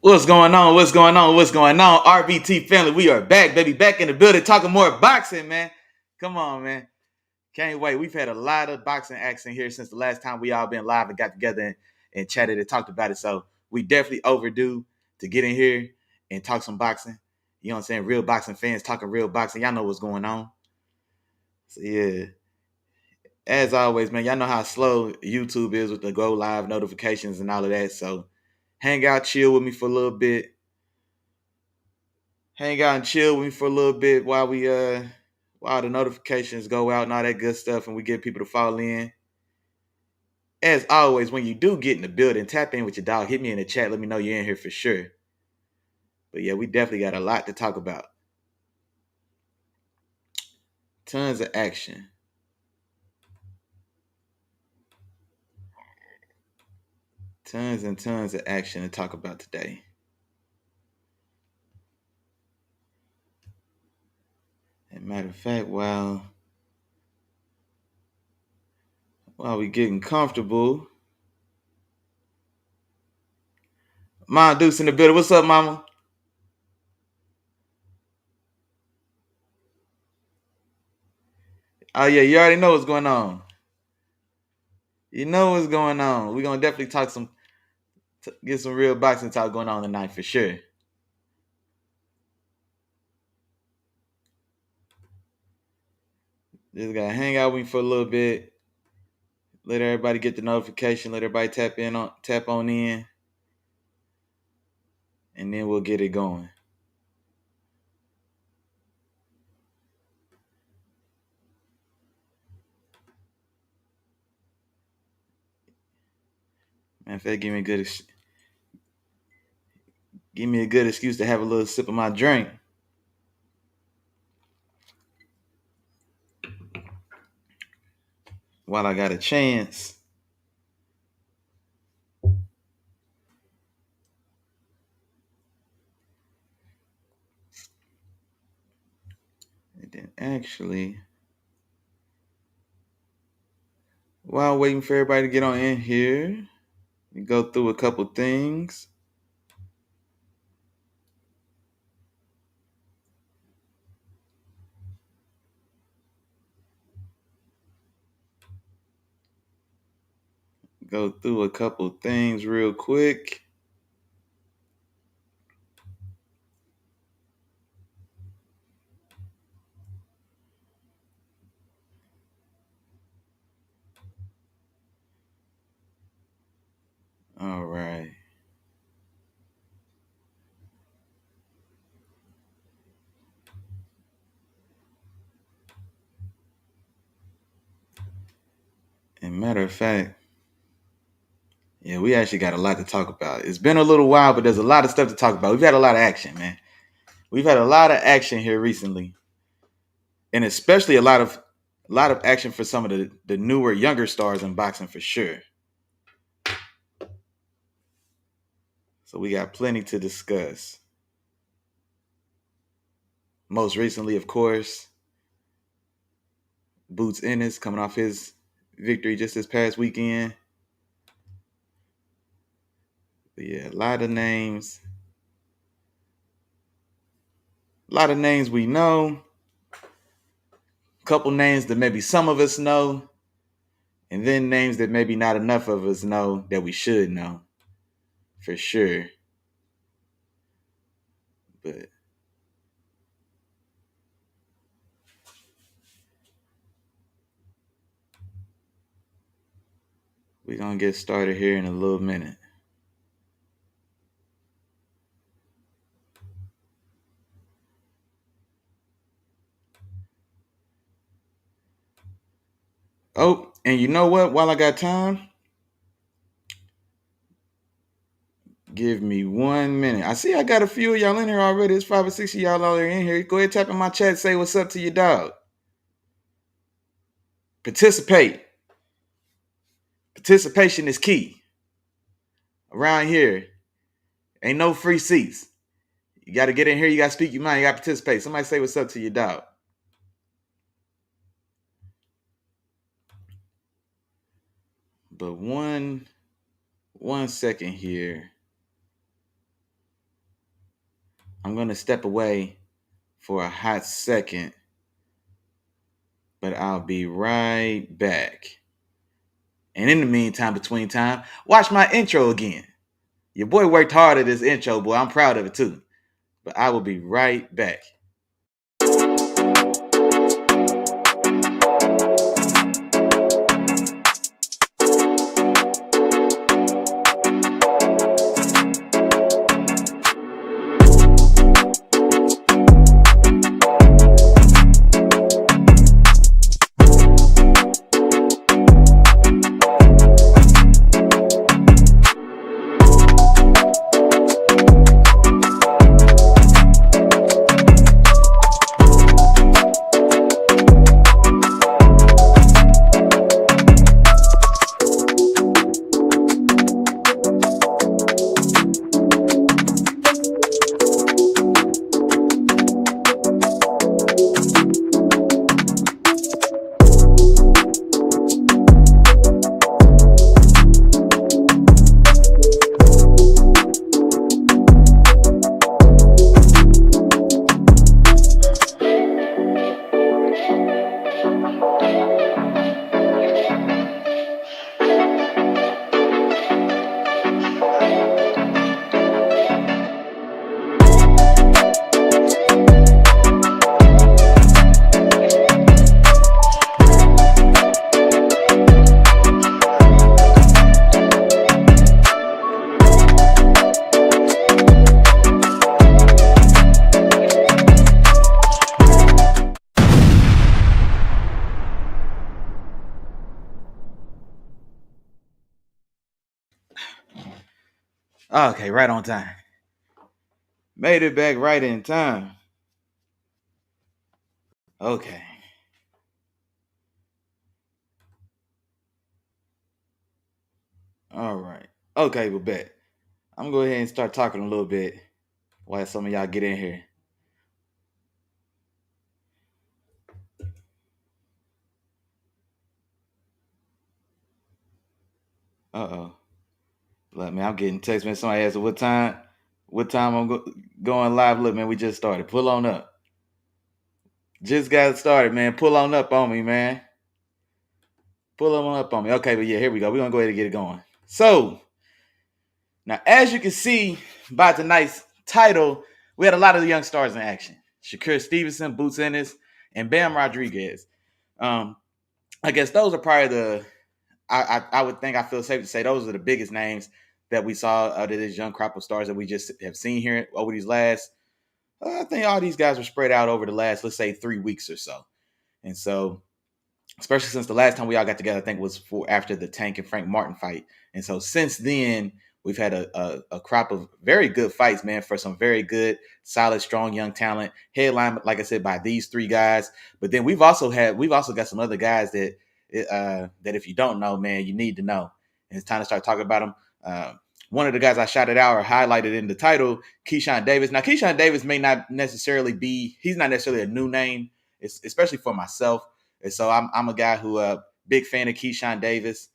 What's going on? What's going on? What's going on? RBT family, we are back, baby. Back in the building talking more boxing, man. Come on, man. Can't wait. We've had a lot of boxing action here since the last time we all been live and got together and chatted and talked about it. So we definitely overdue to get in here and talk some boxing. You know what I'm saying? Real boxing fans talking real boxing. Y'all know what's going on. So yeah. As always, man, y'all know how slow YouTube is with the go live notifications and all of that. So hang out, chill with me for a little bit. Hang out and chill with me for a little bit while the notifications go out and all that good stuff and we get people to fall in. As always, when you do get in the building, tap in with your dog. Hit me in the chat. Let me know you're in here for sure. But yeah, we definitely got a lot to talk about. Tons of action. Tons and tons of action to talk about today. As a matter of fact, while we getting comfortable, Mom Deuce in the building. What's up, Mama? Oh yeah, you already know what's going on. You know what's going on. We're gonna definitely get some real boxing talk going on tonight for sure. Just gotta hang out with me for a little bit. Let everybody get the notification. Let everybody tap on in, and then we'll get it going. Man, if that give me a good excuse to have a little sip of my drink while I got a chance. And then actually, while waiting for everybody to get on in here, we go through a couple things. Go through a couple things real quick. All right. And matter of fact, yeah, we actually got a lot to talk about. It's been a little while, but there's a lot of stuff to talk about. We've had a lot of action, man. We've had a lot of action here recently, and especially a lot of action for some of the newer, younger stars in boxing for sure. So we got plenty to discuss. Most recently, of course, Boots Ennis coming off his victory just this past weekend. But yeah, a lot of names we know, a couple names that maybe some of us know, and then names that maybe not enough of us know that we should know for sure. But we're going to get started here in a little minute. Oh, and you know what? While I got time, give me 1 minute. I see I got a few of y'all in here already. There's 5 or 6 of y'all already in here. Go ahead, tap in my chat. Say what's up to your dog. Participate. Participation is key. Around here, ain't no free seats. You got to get in here. You got to speak your mind. You got to participate. Somebody say what's up to your dog. But one second here. I'm going to step away for a hot second, but I'll be right back. And in the meantime, between time, watch my intro again. Your boy worked hard at this intro, boy. I'm proud of it too. But I will be right back. Okay, right on time. Made it back right in time. Okay. All right. Okay, well, bet. I'm gonna go ahead and start talking a little bit while some of y'all get in here. Uh-oh. Look, man, I'm getting text, man. Somebody asked what time I'm going live. Look, man, we just started. Pull on up. Just got started, man. Pull on up on me, man. Pull on up on me. Okay, but yeah, here we go. We're gonna go ahead and get it going. So now, as you can see by tonight's title, we had a lot of the young stars in action. Shakur Stevenson, Boots Ennis, and Bam Rodriguez. Um, I guess those are probably I would think, I feel safe to say those are the biggest names that we saw out of this young crop of stars that we just have seen here over these last. I think all these guys were spread out over the last, let's say, 3 weeks or so. And so, especially since the last time we all got together, I think was for after the Tank and Frank Martin fight. And so since then, we've had a crop of very good fights, man, for some very good, solid, strong young talent. Headlined, like I said, by these three guys. But then we've also got some other guys that if you don't know, man, you need to know. And it's time to start talking about them. One of the guys I shouted out or highlighted in the title, Keyshawn Davis. Now, Keyshawn Davis may not necessarily he's not necessarily a new name, especially for myself. And so I'm a guy who big fan of Keyshawn Davis.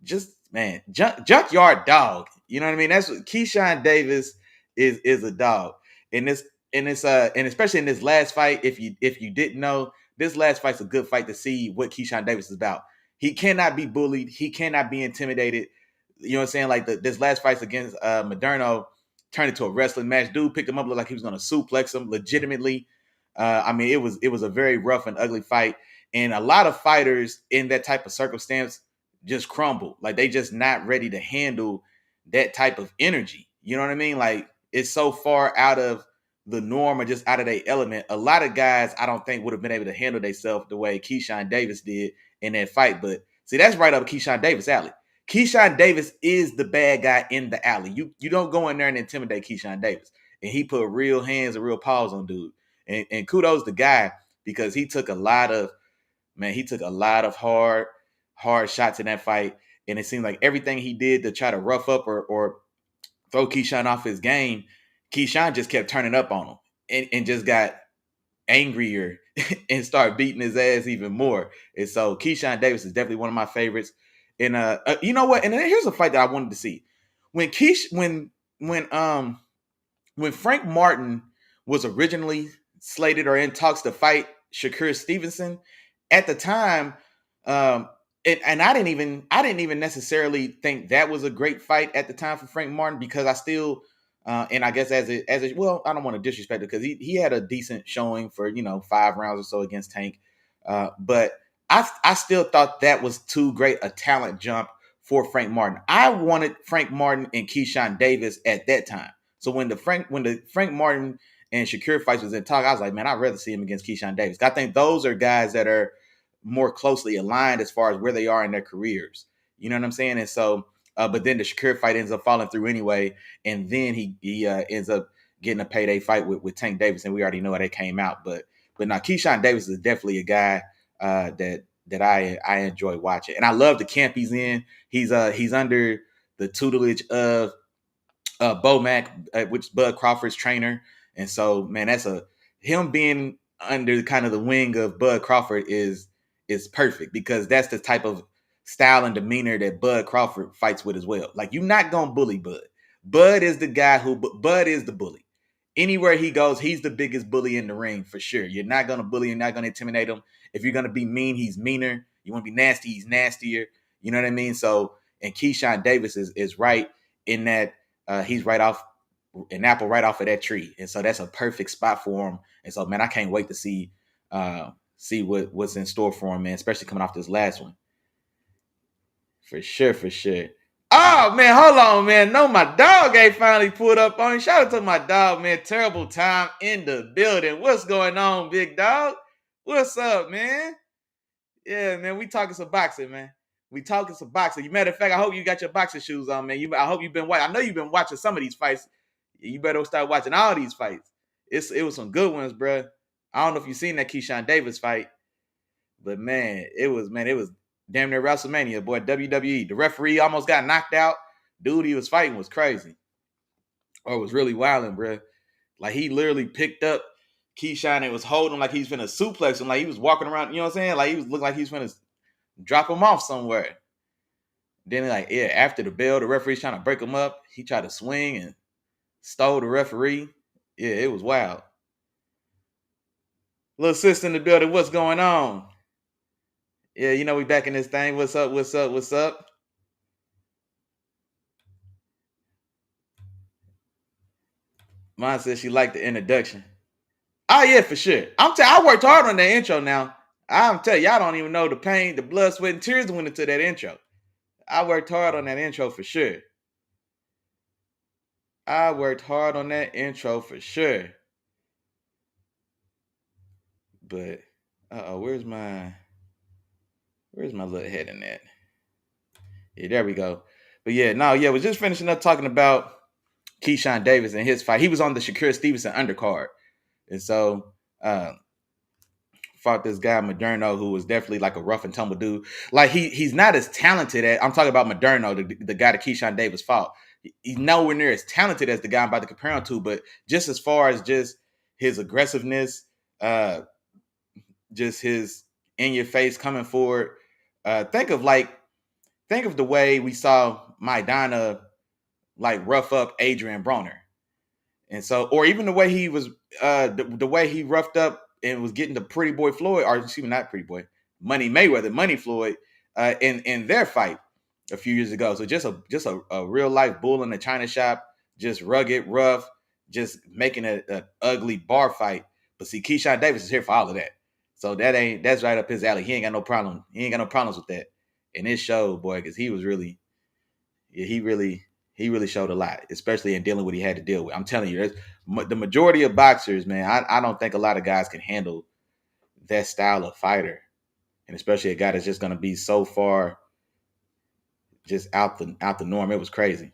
Just man, junkyard dog. You know what I mean? That's what Keyshawn Davis is a dog. And and especially in this last fight, if you didn't know, this last fight's a good fight to see what Keyshawn Davis is about. He cannot be bullied. He cannot be intimidated. You know what I'm saying? Like this last fight against Moderno turned into a wrestling match. Dude picked him up, looked like he was going to suplex him legitimately. I mean, it was a very rough and ugly fight. And a lot of fighters in that type of circumstance just crumble. Like they just not ready to handle that type of energy. You know what I mean? Like it's so far out of the norm or just out of their element. A lot of guys I don't think would have been able to handle themselves the way Keyshawn Davis did in that fight. But see, that's right up Keyshawn Davis' alley. Keyshawn Davis is the bad guy in the alley. You don't go in there and intimidate Keyshawn Davis. And he put real hands and real paws on dude. And kudos to guy because he took a lot of hard shots in that fight. And it seemed like everything he did to try to rough up or throw Keyshawn off his game, Keyshawn just kept turning up on him and just got angrier and started beating his ass even more. And so Keyshawn Davis is definitely one of my favorites. And you know what? And then here's a fight that I wanted to see. When Frank Martin was originally slated or in talks to fight Shakur Stevenson. At the time, um, and I didn't even necessarily think that was a great fight at the time for Frank Martin, because I still and I guess as a well, I don't want to disrespect it, because he had a decent showing for 5 rounds or so against Tank, but I still thought that was too great a talent jump for Frank Martin. I wanted Frank Martin and Keyshawn Davis at that time. So when the Frank Martin and Shakur fights was in talk, I was like, man, I'd rather see him against Keyshawn Davis. I think those are guys that are more closely aligned as far as where they are in their careers. You know what I'm saying? And so, but then the Shakur fight ends up falling through anyway, and then he ends up getting a payday fight with Tank Davis, and we already know how they came out. But now Keyshawn Davis is definitely a guy that I enjoy watching, and I love the camp he's in. He's under the tutelage of Bo Mack, which is Bud Crawford's trainer. And so, man, that's him being under kind of the wing of Bud Crawford is perfect, because that's the type of style and demeanor that Bud Crawford fights with as well. Like, you're not gonna bully Bud. Bud is the guy Bud is the bully. Anywhere he goes, he's the biggest bully in the ring for sure. You're not gonna bully, you're not gonna intimidate him. If you're gonna be mean, he's meaner. You want to be nasty, he's nastier. You know what I mean? So, and Keyshawn Davis is right in that he's right off an apple right off of that tree, and so that's a perfect spot for him. And so, man, I can't wait to see what's in store for him, man. Especially coming off this last one, for sure, for sure. Oh man, hold on, man. No, my dog ain't finally pulled up on him. Shout out to my dog, man. Terrible time in the building. What's going on, big dog? What's up, man? Yeah, man. We talking some boxing, man. We talking some boxing. Matter of fact, I hope you got your boxing shoes on, man. I hope you've been watching. I know you've been watching some of these fights. You better start watching all these fights. It was some good ones, bro. I don't know if you seen that Keyshawn Davis fight, but man, it was damn near WrestleMania, boy. WWE. The referee almost got knocked out. Dude he was fighting was crazy, or was really wilding, bro. Like, he literally picked up Keyshawn and was holding him like he's finna suplex him, like he was walking around. You know what I'm saying? Like, he was looking like he's finna drop him off somewhere. Then, like, yeah, after the bell, the referee's trying to break him up. He tried to swing and stole the referee. Yeah, it was wild. Little sister in the building, what's going on? Yeah, we back in this thing. What's up? What's up? What's up? Mine says she liked the introduction. Oh yeah, for sure. I worked hard on that intro now. I'm telling y'all don't even know the pain, the blood, sweat, and tears that went into that intro. I worked hard on that intro for sure. I worked hard on that intro for sure. But where's my little head in that? Yeah, there we go. But yeah, no, yeah, we're just finishing up talking about Keyshawn Davis and his fight. He was on the Shakur Stevenson undercard. And so fought this guy Moderno, who was definitely like a rough and tumble dude. Like, he's not as talented as I'm talking about Moderno, the guy that Keyshawn Davis fought. He's nowhere near as talented as the guy I'm about to compare him to, but just as far as just his aggressiveness, just his in your face coming forward. Think of the way we saw Maidana like rough up Adrian Broner. And so, or even the way he was, the way he roughed up and was getting the Pretty Boy Floyd, or excuse me, not Pretty Boy, Money Mayweather, Money Floyd, in their fight a few years ago. So just a real life bull in the china shop, just rugged, rough, just making an ugly bar fight. But see, Keyshawn Davis is here for all of that. So that's right up his alley. He ain't got no problem. He ain't got no problems with that. And it showed, boy, because he was really, yeah, he really showed a lot, especially in dealing with what he had to deal with. I'm telling you, the majority of boxers, man, I don't think a lot of guys can handle that style of fighter, and especially a guy that's just going to be so far just out the norm. It was crazy.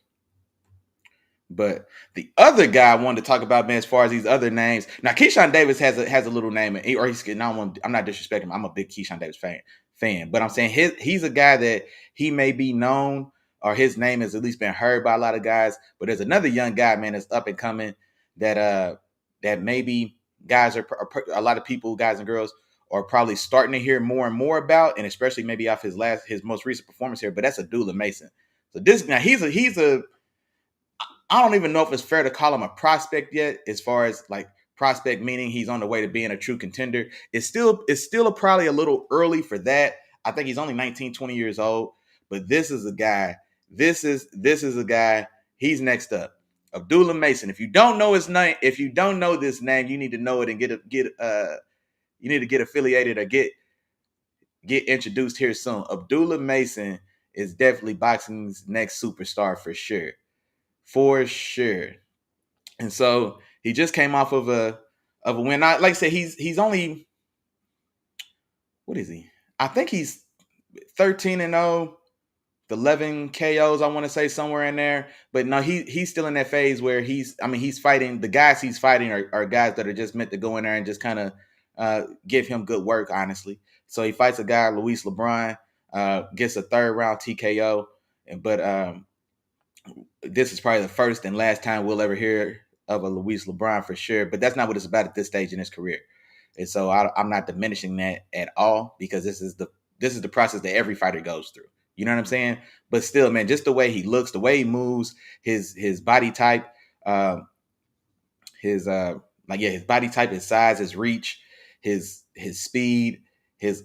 But the other guy I wanted to talk about, man, as far as these other names. Now, Keyshawn Davis has a little name, or I'm not disrespecting him. I'm a big Keyshawn Davis fan, but I'm saying he's a guy that he may be known, or his name has at least been heard by a lot of guys. But there's another young guy, man, that's up and coming that maybe guys are a lot of people, guys and girls, are probably starting to hear more and more about, and especially maybe off his most recent performance here. But that's Abdullah Mason. So this now he's a I don't even know if it's fair to call him a prospect yet, as far as like prospect, meaning he's on the way to being a true contender. It's still probably a little early for that. I think he's only 19, 20 years old, but this is a guy. This is a guy. He's next up. Abdullah Mason. If you don't know his name, if you don't know this name, you need to know it and you need to get affiliated or get introduced here soon. Abdullah Mason is definitely boxing's next superstar for sure. For sure. And so he just came off of a win. Like I said, he's only, what is he? I think he's 13-0, 11 KOs, I want to say somewhere in there. But no, he's still in that phase where he's fighting. The guys he's fighting are guys that are just meant to go in there and just kind of give him good work, honestly. So he fights a guy, Luis LeBron, gets a third round TKO. But this is probably the first and last time we'll ever hear of a Luis LeBron for sure. But that's not what it's about at this stage in his career. And so I'm not diminishing that at all, because this is the process that every fighter goes through. You know what I'm saying? But still, man, just the way he looks, the way he moves, his body type, his his body type, his size, his reach, his speed, his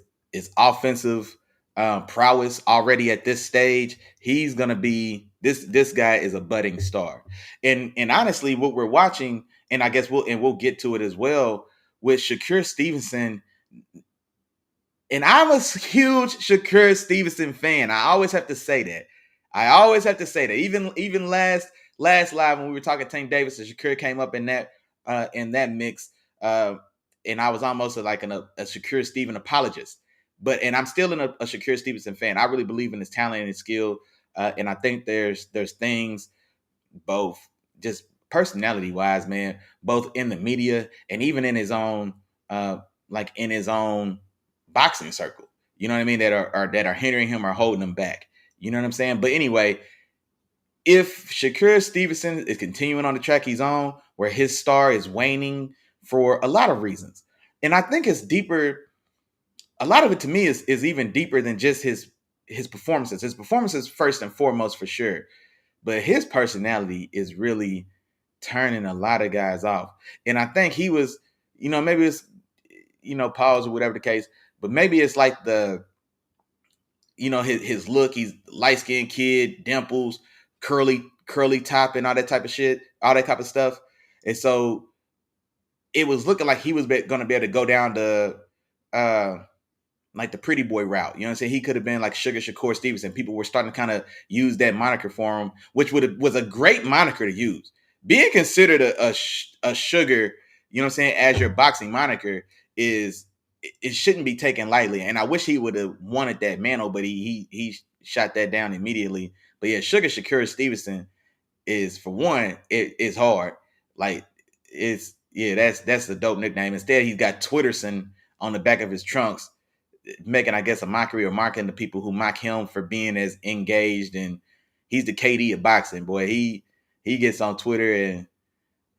offensive prowess already at this stage. He's gonna be this guy is a budding star. And honestly, what we're watching, and I guess we'll get to it as well with Shakur Stevenson. And I'm a huge Shakur Stevenson fan. I always have to say that. Even last live when we were talking Tank Davis and Shakur came up in that mix, and I was almost like a Shakur Steven apologist. And I'm still a Shakur Stevenson fan. I really believe in his talent and his skill, and I think there's things, both just personality wise, man, both in the media and even in his own in his own boxing circle. You know what I mean? That are hindering him or holding him back. You know what I'm saying? But anyway, if Shakur Stevenson is continuing on the track he's on, where his star is waning for a lot of reasons, and I think it's deeper. A lot of it to me is even deeper than just his performances. His performances first and foremost for sure, but his personality is really turning a lot of guys off. And I think he was, maybe it's, pause or whatever the case, but maybe it's like his look. He's light skinned kid, dimples, curly top, and all that type of shit, all that type of stuff. And so it was looking like he was going to be able to go down the like the pretty boy route. You know what I'm saying? He could have been like Shakur Stevenson. People were starting to kind of use that moniker for him, which was a great moniker to use. Being considered a sugar, you know what I'm saying, as your boxing moniker it shouldn't be taken lightly. And I wish he would have wanted that mantle, but he shot that down immediately. But yeah, Shakur Stevenson is, for one, it's hard. Like that's a dope nickname. Instead, he's got Twitterson on the back of his trunks, making, I guess, a mockery or mocking the people who mock him for being as engaged. And he's the KD of boxing, boy. He gets on Twitter and,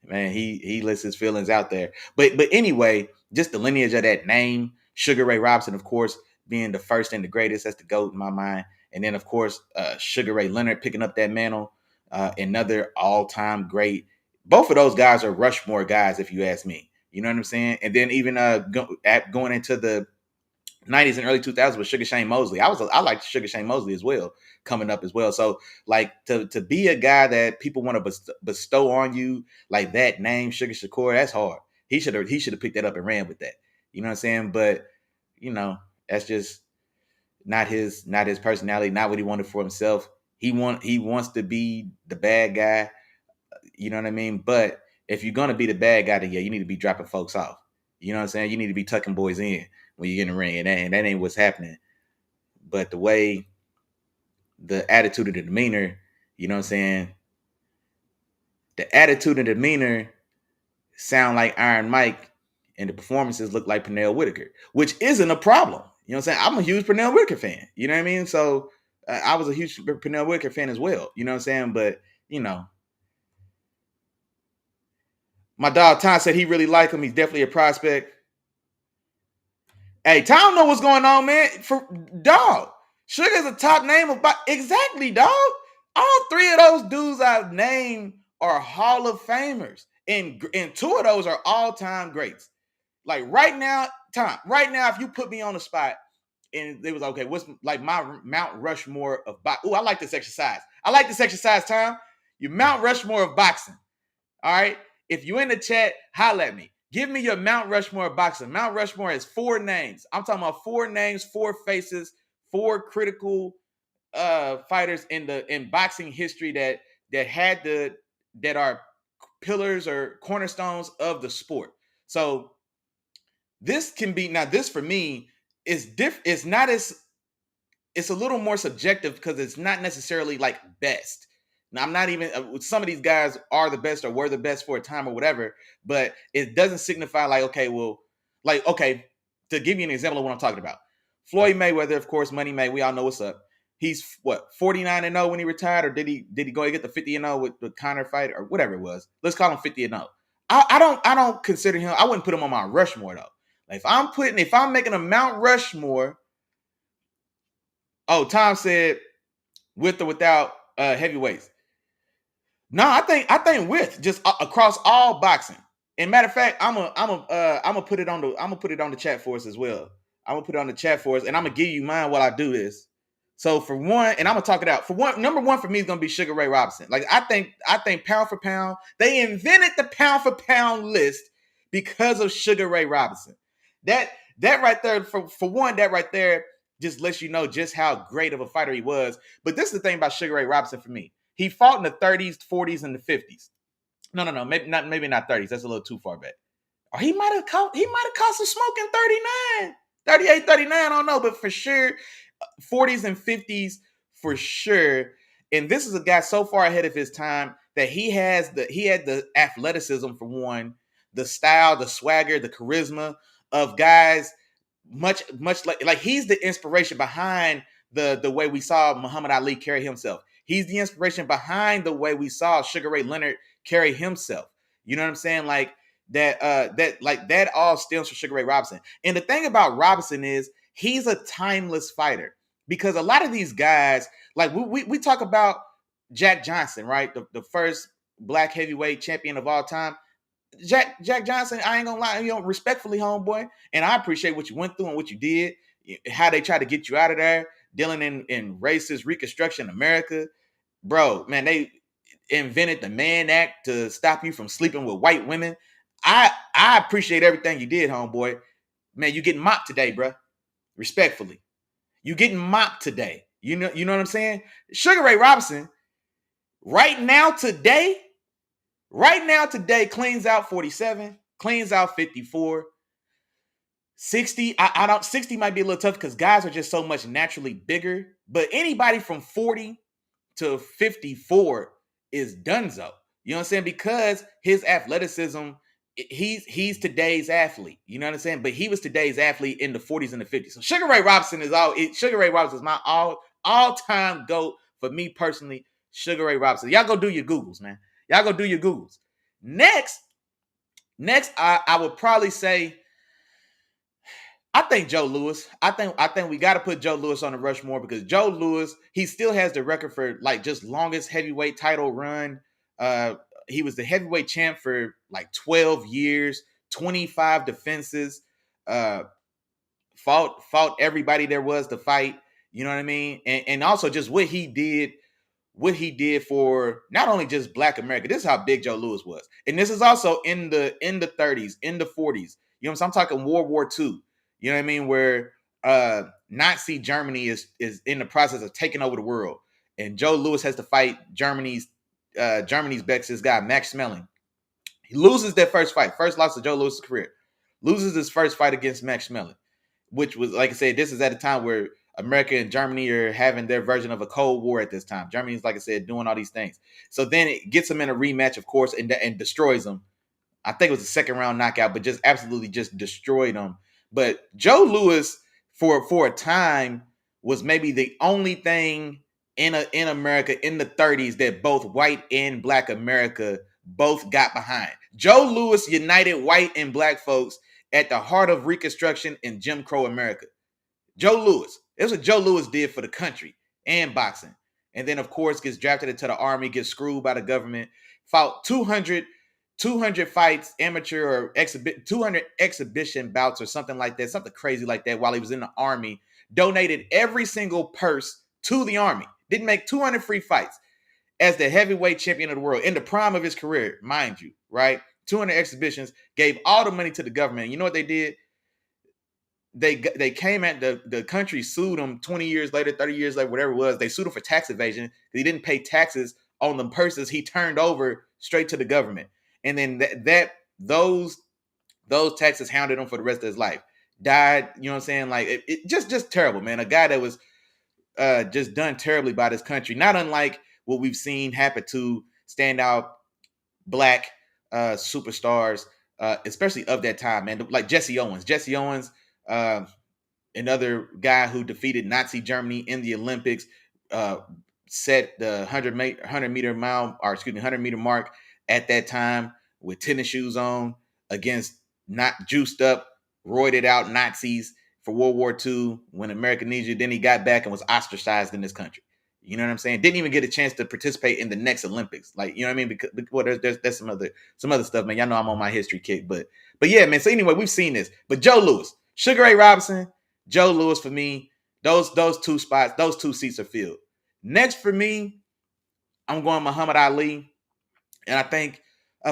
man, he lets his feelings out there. But anyway, just the lineage of that name, Sugar Ray Robinson, of course, being the first and the greatest. That's the GOAT in my mind. And then, of course, Sugar Ray Leonard picking up that mantle, another all-time great. Both of those guys are Rushmore guys, if you ask me. You know what I'm saying? And then even going into the 90s and early 2000s with Sugar Shane Mosley. I liked Sugar Shane Mosley as well, coming up as well. So like to be a guy that people want to bestow on you, like that name, Shakur, that's hard. He should have picked that up and ran with that. You know what I'm saying? But that's just not his personality, not what he wanted for himself. He wants to be the bad guy. You know what I mean? But if you're gonna be the bad guy, then yeah, you need to be dropping folks off. You know what I'm saying? You need to be tucking boys in when you get in the ring, and that ain't what's happening. But the way, the attitude and the demeanor, you know what I'm saying? The attitude and demeanor sound like Iron Mike, and the performances look like Pernell Whitaker, which isn't a problem. You know what I'm saying? I'm a huge Pernell Whitaker fan. You know what I mean? So I was a huge Pernell Whitaker fan as well. You know what I'm saying? But, my dog Tom said he really liked him. He's definitely a prospect. Hey, Tom know what's going on, man. For dog, Sugar's a top name about exactly, dog. All three of those dudes I've named are Hall of Famers. And two of those are all-time greats. Like right now, if you put me on the spot and it was okay, what's like my Mount Rushmore of boxing? Oh, I like this exercise. Tom. Your Mount Rushmore of boxing. All right. If you in the chat, holla at me. Give me your Mount Rushmore of boxing. Mount Rushmore has 4 names. I'm talking about 4 names, 4 faces, 4 critical fighters in boxing history that are pillars or cornerstones of the sport. So this can be, now this for me is it's not as, it's a little more subjective because it's not necessarily like best. Now, I'm not even, some of these guys are the best or were the best for a time or whatever, but it doesn't signify like, okay, well, like, okay, to give you an example of what I'm talking about. Floyd Mayweather, of course, Money May, we all know what's up. He's what, 49-0 when he retired, or did he go and get the 50-0 with the Conor fight or whatever it was? Let's call him 50-0. I don't consider him, I wouldn't put him on my Rushmore though. Like if I'm making a Mount Rushmore. Oh, Tom said with or without heavyweights. No, I think with, just across all boxing. And matter of fact, I'm gonna put it on the chat for us as well. I'm gonna put it on the chat for us, and I'm gonna give you mine while I do this. So for one, and I'm gonna talk it out. For one, number one for me is gonna be Sugar Ray Robinson. Like I think pound for pound, they invented the pound for pound list because of Sugar Ray Robinson. That right there, for one, that right there just lets you know just how great of a fighter he was. But this is the thing about Sugar Ray Robinson for me. He fought in the 30s, 40s, and the 50s. No, maybe not 30s. That's a little too far back. Or he might have caught some smoke in 39, 38, 39. I don't know, but for sure, 40s and 50s for sure. And this is a guy so far ahead of his time that he had the athleticism for one, the style, the swagger, the charisma of guys much like he's the inspiration behind the way we saw Muhammad Ali carry himself. He's the inspiration behind the way we saw Sugar Ray Leonard carry himself. You know what I'm saying? Like that all stems from Sugar Ray Robinson. And the thing about Robinson is he's a timeless fighter, because a lot of these guys, like we talk about Jack Johnson, right? The first black heavyweight champion of all time. Jack Johnson, I ain't gonna lie, respectfully, homeboy, and I appreciate what you went through and what you did, how they tried to get you out of there, dealing in racist Reconstruction America. Bro, man, they invented the Mann Act to stop you from sleeping with white women. I appreciate everything you did, homeboy. Man, you getting mopped today, bro. Respectfully. You getting mopped today. You know what I'm saying? Sugar Ray Robinson, right now today, cleans out 47, cleans out 54. 60, 60 might be a little tough because guys are just so much naturally bigger. But anybody from 40 to 54 is donezo. You know what I'm saying? Because his athleticism, he's today's athlete. You know what I'm saying? But he was today's athlete in the 40s and the 50s. So Sugar Ray Robinson is my all-time GOAT for me personally. Sugar Ray Robinson. Y'all go do your Googles, man. Y'all go do your Googles. Next, I would probably say, I think Joe Louis. I think we got to put Joe Louis on the Rushmore, because Joe Louis, he still has the record for like just longest heavyweight title run. He was the heavyweight champ for like 12 years, 25 defenses. Fought everybody there was to fight. You know what I mean? And also just what he did for not only just Black America. This is how big Joe Louis was. And this is also in the 30s, in the 40s. You know what I'm saying? I'm talking World War II. You know what I mean? Where Nazi Germany is in the process of taking over the world. And Joe Louis has to fight Germany's best, this guy, Max Schmeling. He loses that first fight. First loss of Joe Louis' career. Loses his first fight against Max Schmeling, which was, like I said, this is at a time where America and Germany are having their version of a Cold War at this time. Germany's, like I said, doing all these things. So then it gets him in a rematch, of course, and destroys him. I think it was a second round knockout, but just absolutely just destroyed him. But Joe Louis, for a time, was maybe the only thing in America in the 30s that both white and Black America both got behind. Joe Louis united white and Black folks at the heart of Reconstruction in Jim Crow America. Joe Louis. That's what Joe Louis did for the country and boxing. And then, of course, gets drafted into the Army, gets screwed by the government, fought 200 200 fights, amateur or 200 exhibition bouts or something like that, something crazy like that while he was in the Army, donated every single purse to the Army, didn't make 200 free fights as the heavyweight champion of the world in the prime of his career, mind you, right? 200 exhibitions, gave all the money to the government. You know what they did? They came at the country, sued him 20 years later, 30 years later, whatever it was. They sued him for tax evasion. He didn't pay taxes on the purses he turned over straight to the government. And then those taxes hounded him for the rest of his life. Died, you know what I'm saying? Like it just terrible, man. A guy that was just done terribly by this country, not unlike what we've seen happen to standout black superstars, especially of that time, man. Like Jesse Owens. Jesse Owens, uh, another guy who defeated Nazi Germany in the Olympics, uh, set the 100 meter mile, or excuse me, 100 meter mark at that time with tennis shoes on against not juiced up, roided out Nazis for World War II when America needs you. Then he got back and was ostracized in this country. You know what I'm saying? Didn't even get a chance to participate in the next Olympics. Like, you know what I mean? Because well, there's some other stuff, man. Y'all know I'm on my history kick, but yeah, man. So anyway, we've seen this. But Joe Louis, Sugar Ray Robinson, Joe Louis for me. Those two spots, those two seats are filled. Next for me, I'm going Muhammad Ali, and I think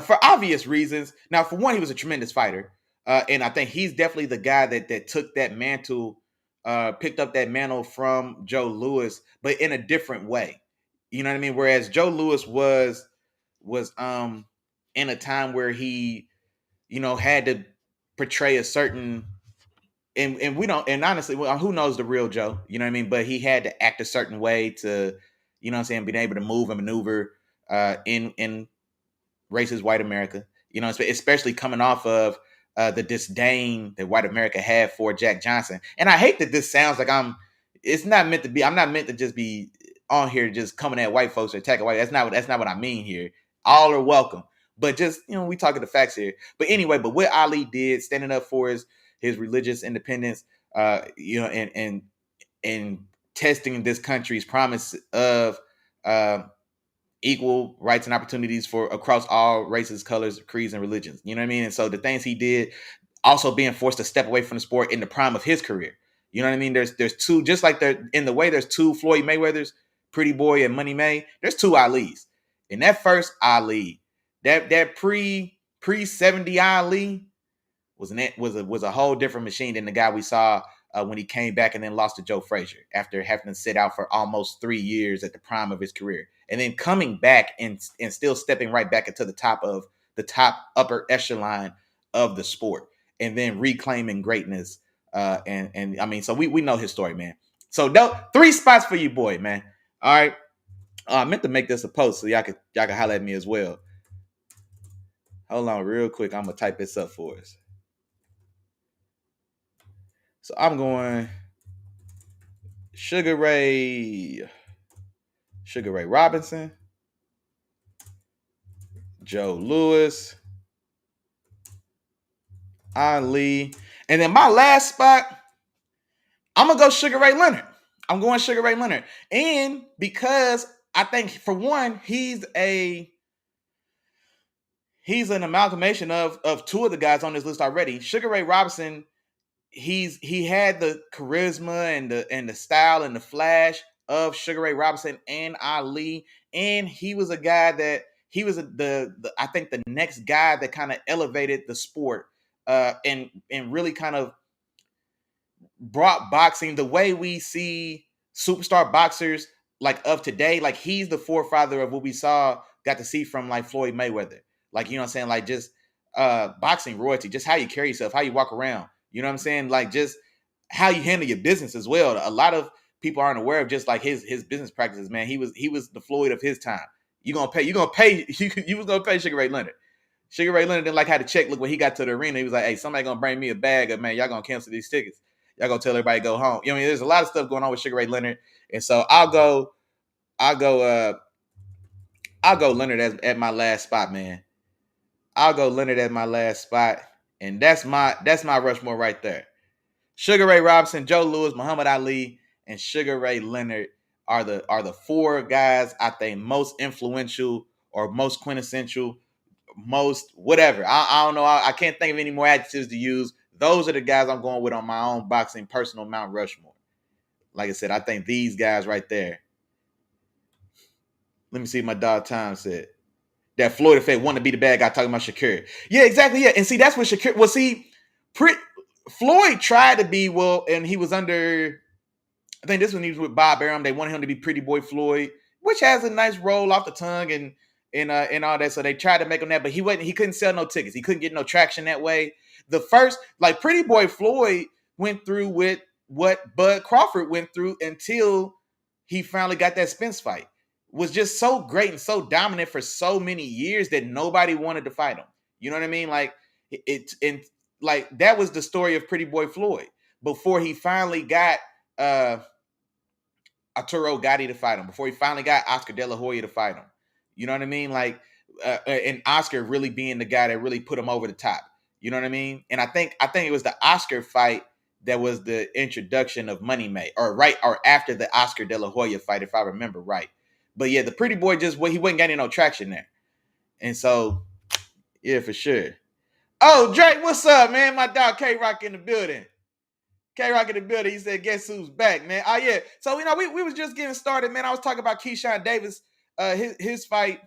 for obvious reasons. Now, for one, he was a tremendous fighter, and I think he's definitely the guy that took that mantle, picked up that mantle from Joe Louis, but in a different way. You know what I mean? Whereas Joe Louis was in a time where he, had to portray a certain, and we don't, and honestly, well, who knows the real Joe? You know what I mean? But he had to act a certain way to, you know what I'm saying, being able to move and maneuver in racist white America. You know, especially coming off of the disdain that white America had for Jack Johnson. And I hate that this sounds like it's not meant to be. I'm not meant to just be on here just coming at white folks or attacking white. That's not what I mean here. All are welcome. But just, we talking the facts here. But anyway, but what Ali did, standing up for his religious independence, and testing this country's promise of equal rights and opportunities for across all races, colors, creeds, and religions. You know what I mean? And so the things he did, also being forced to step away from the sport in the prime of his career. You know what I mean? There's two, just like there in the way there's two Floyd Mayweathers, Pretty Boy and Money May. There's two Alis. And that first Ali, that pre 70 Ali was a whole different machine than the guy we saw when he came back and then lost to Joe Frazier after having to sit out for almost 3 years at the prime of his career, and then coming back and still stepping right back into the top upper echelon of the sport, and then reclaiming greatness. And I mean, so we know his story, man. So 3 spots for you, boy, man. All right. I meant to make this a post so y'all could holler at me as well. Hold on real quick. I'm gonna type this up for us. So I'm going Sugar Ray Robinson, Joe Louis, Ali, and then my last spot, I'm gonna go Sugar Ray Leonard. I'm going Sugar Ray Leonard, and because I think for one, he's an amalgamation of two of the guys on this list already. Sugar Ray Robinson, he had the charisma and the style and the flash of Sugar Ray Robinson and Ali, and he was a guy that he was I think the next guy that kind of elevated the sport and really kind of brought boxing the way we see superstar boxers like of today. Like he's the forefather of what we got to see from like Floyd Mayweather. Like, you know what I'm saying? Like just boxing royalty, just how you carry yourself, how you walk around. You know what I'm saying? Like just how you handle your business as well. A lot of people aren't aware of just like his business practices, man. He was the Floyd of his time. You was gonna pay Sugar Ray Leonard. Sugar Ray Leonard didn't like how the check looked when he got to the arena. He was like, hey, somebody gonna bring me a bag of, man, y'all gonna cancel these tickets. Y'all gonna tell everybody to go home. You know what I mean? There's a lot of stuff going on with Sugar Ray Leonard. And so I'll go Leonard at my last spot, man. I'll go Leonard at my last spot. And that's my Rushmore right there. Sugar Ray Robinson, Joe Louis, Muhammad Ali, and Sugar Ray Leonard are the 4 guys I think most influential or most quintessential, most whatever. I don't know. I can't think of any more adjectives to use. Those are the guys I'm going with on my own boxing personal Mount Rushmore. Like I said, I think these guys right there. Let me see what my dog Tom said. That Floyd effect want to be the bad guy talking about Shakur. Yeah, exactly. Yeah. And see, that's what Shakur, well, see, Floyd tried to be, well, and he was under, I think this one he was with Bob Arum. They wanted him to be Pretty Boy Floyd, which has a nice roll off the tongue and all that. So they tried to make him that, but he couldn't sell no tickets. He couldn't get no traction that way. The first, like Pretty Boy Floyd went through with what Bud Crawford went through until he finally got that Spence fight. Was just so great and so dominant for so many years that nobody wanted to fight him. You know what I mean? Like and like that was the story of Pretty Boy Floyd before he finally got Arturo Gatti to fight him, before he finally got Oscar De La Hoya to fight him. You know what I mean? Like, and Oscar really being the guy that really put him over the top. You know what I mean? And I think it was the Oscar fight that was the introduction of Money May, or after the Oscar De La Hoya fight, if I remember right. But yeah, the Pretty Boy he wasn't getting no traction there. And so, yeah, for sure. Oh, Drake, what's up, man? My dog K-Rock in the building. K-Rock in the building. He said, guess who's back, man? Oh, yeah. So, we was just getting started, man. I was talking about Keyshawn Davis, his fight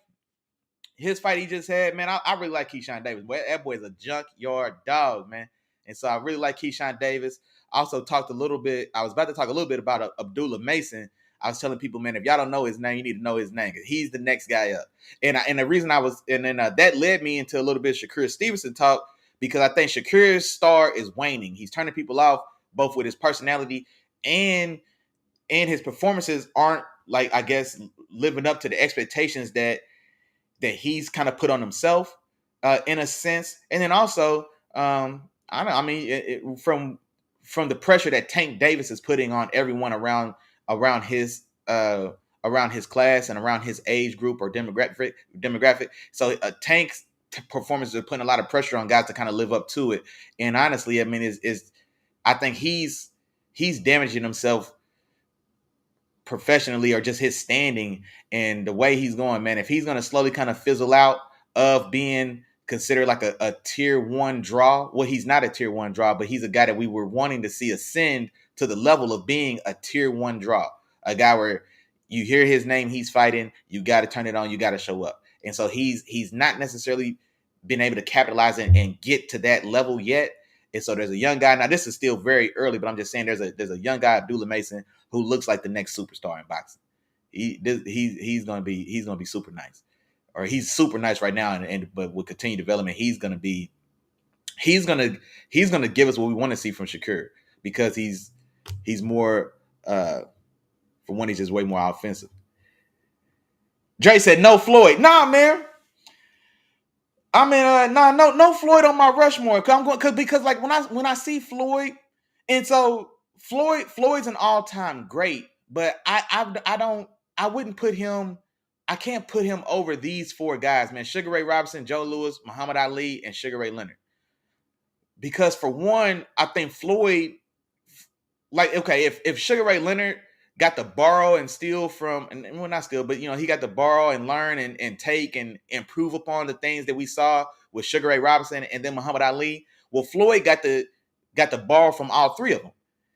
he just had, man. I really like Keyshawn Davis. That boy's a junkyard dog, man. And so I really like Keyshawn Davis. I was about to talk a little bit about Abdullah Mason. I was telling people, man, if y'all don't know his name, you need to know his name, because he's the next guy up. And the reason that led me into a little bit of Shakur Stevenson talk, because I think Shakur's star is waning. He's turning people off, both with his personality and his performances aren't, like, I guess, living up to the expectations that he's kind of put on himself, in a sense. And then also, from the pressure that Tank Davis is putting on everyone around his class and around his age group or demographic. So Tank's performances are putting a lot of pressure on guys to kind of live up to it. And honestly, I mean, I think he's damaging himself professionally, or just his standing and the way he's going, man. If he's going to slowly kind of fizzle out of being considered like a tier 1 draw, well, he's not a tier 1 draw, but he's a guy that we were wanting to see ascend to the level of being a tier 1 draw, a guy where you hear his name, he's fighting, you got to turn it on, you got to show up. And so he's not necessarily been able to capitalize and get to that level yet. And so there's a young guy. Now, this is still very early, but I'm just saying there's a young guy, Abdullah Mason, who looks like the next superstar in boxing. He's gonna be super nice, or he's super nice right now, but with continued development, he's gonna give us what we want to see from Shakur, because he's more, for one, he's just way more offensive. Dre said no Floyd. Nah, man. I mean, no Floyd on my Rushmore. Because like when I see Floyd, and so Floyd's an all-time great, but I wouldn't put him. I can't put him over these 4 guys, man. Sugar Ray Robinson, Joe Louis, Muhammad Ali, and Sugar Ray Leonard. Because for one, I think Floyd, like, okay, if Sugar Ray Leonard got to borrow and steal from, and well, not steal, but he got to borrow and learn and take and improve upon the things that we saw with Sugar Ray Robinson and then Muhammad Ali. Well, Floyd got to borrow from all 3 of them.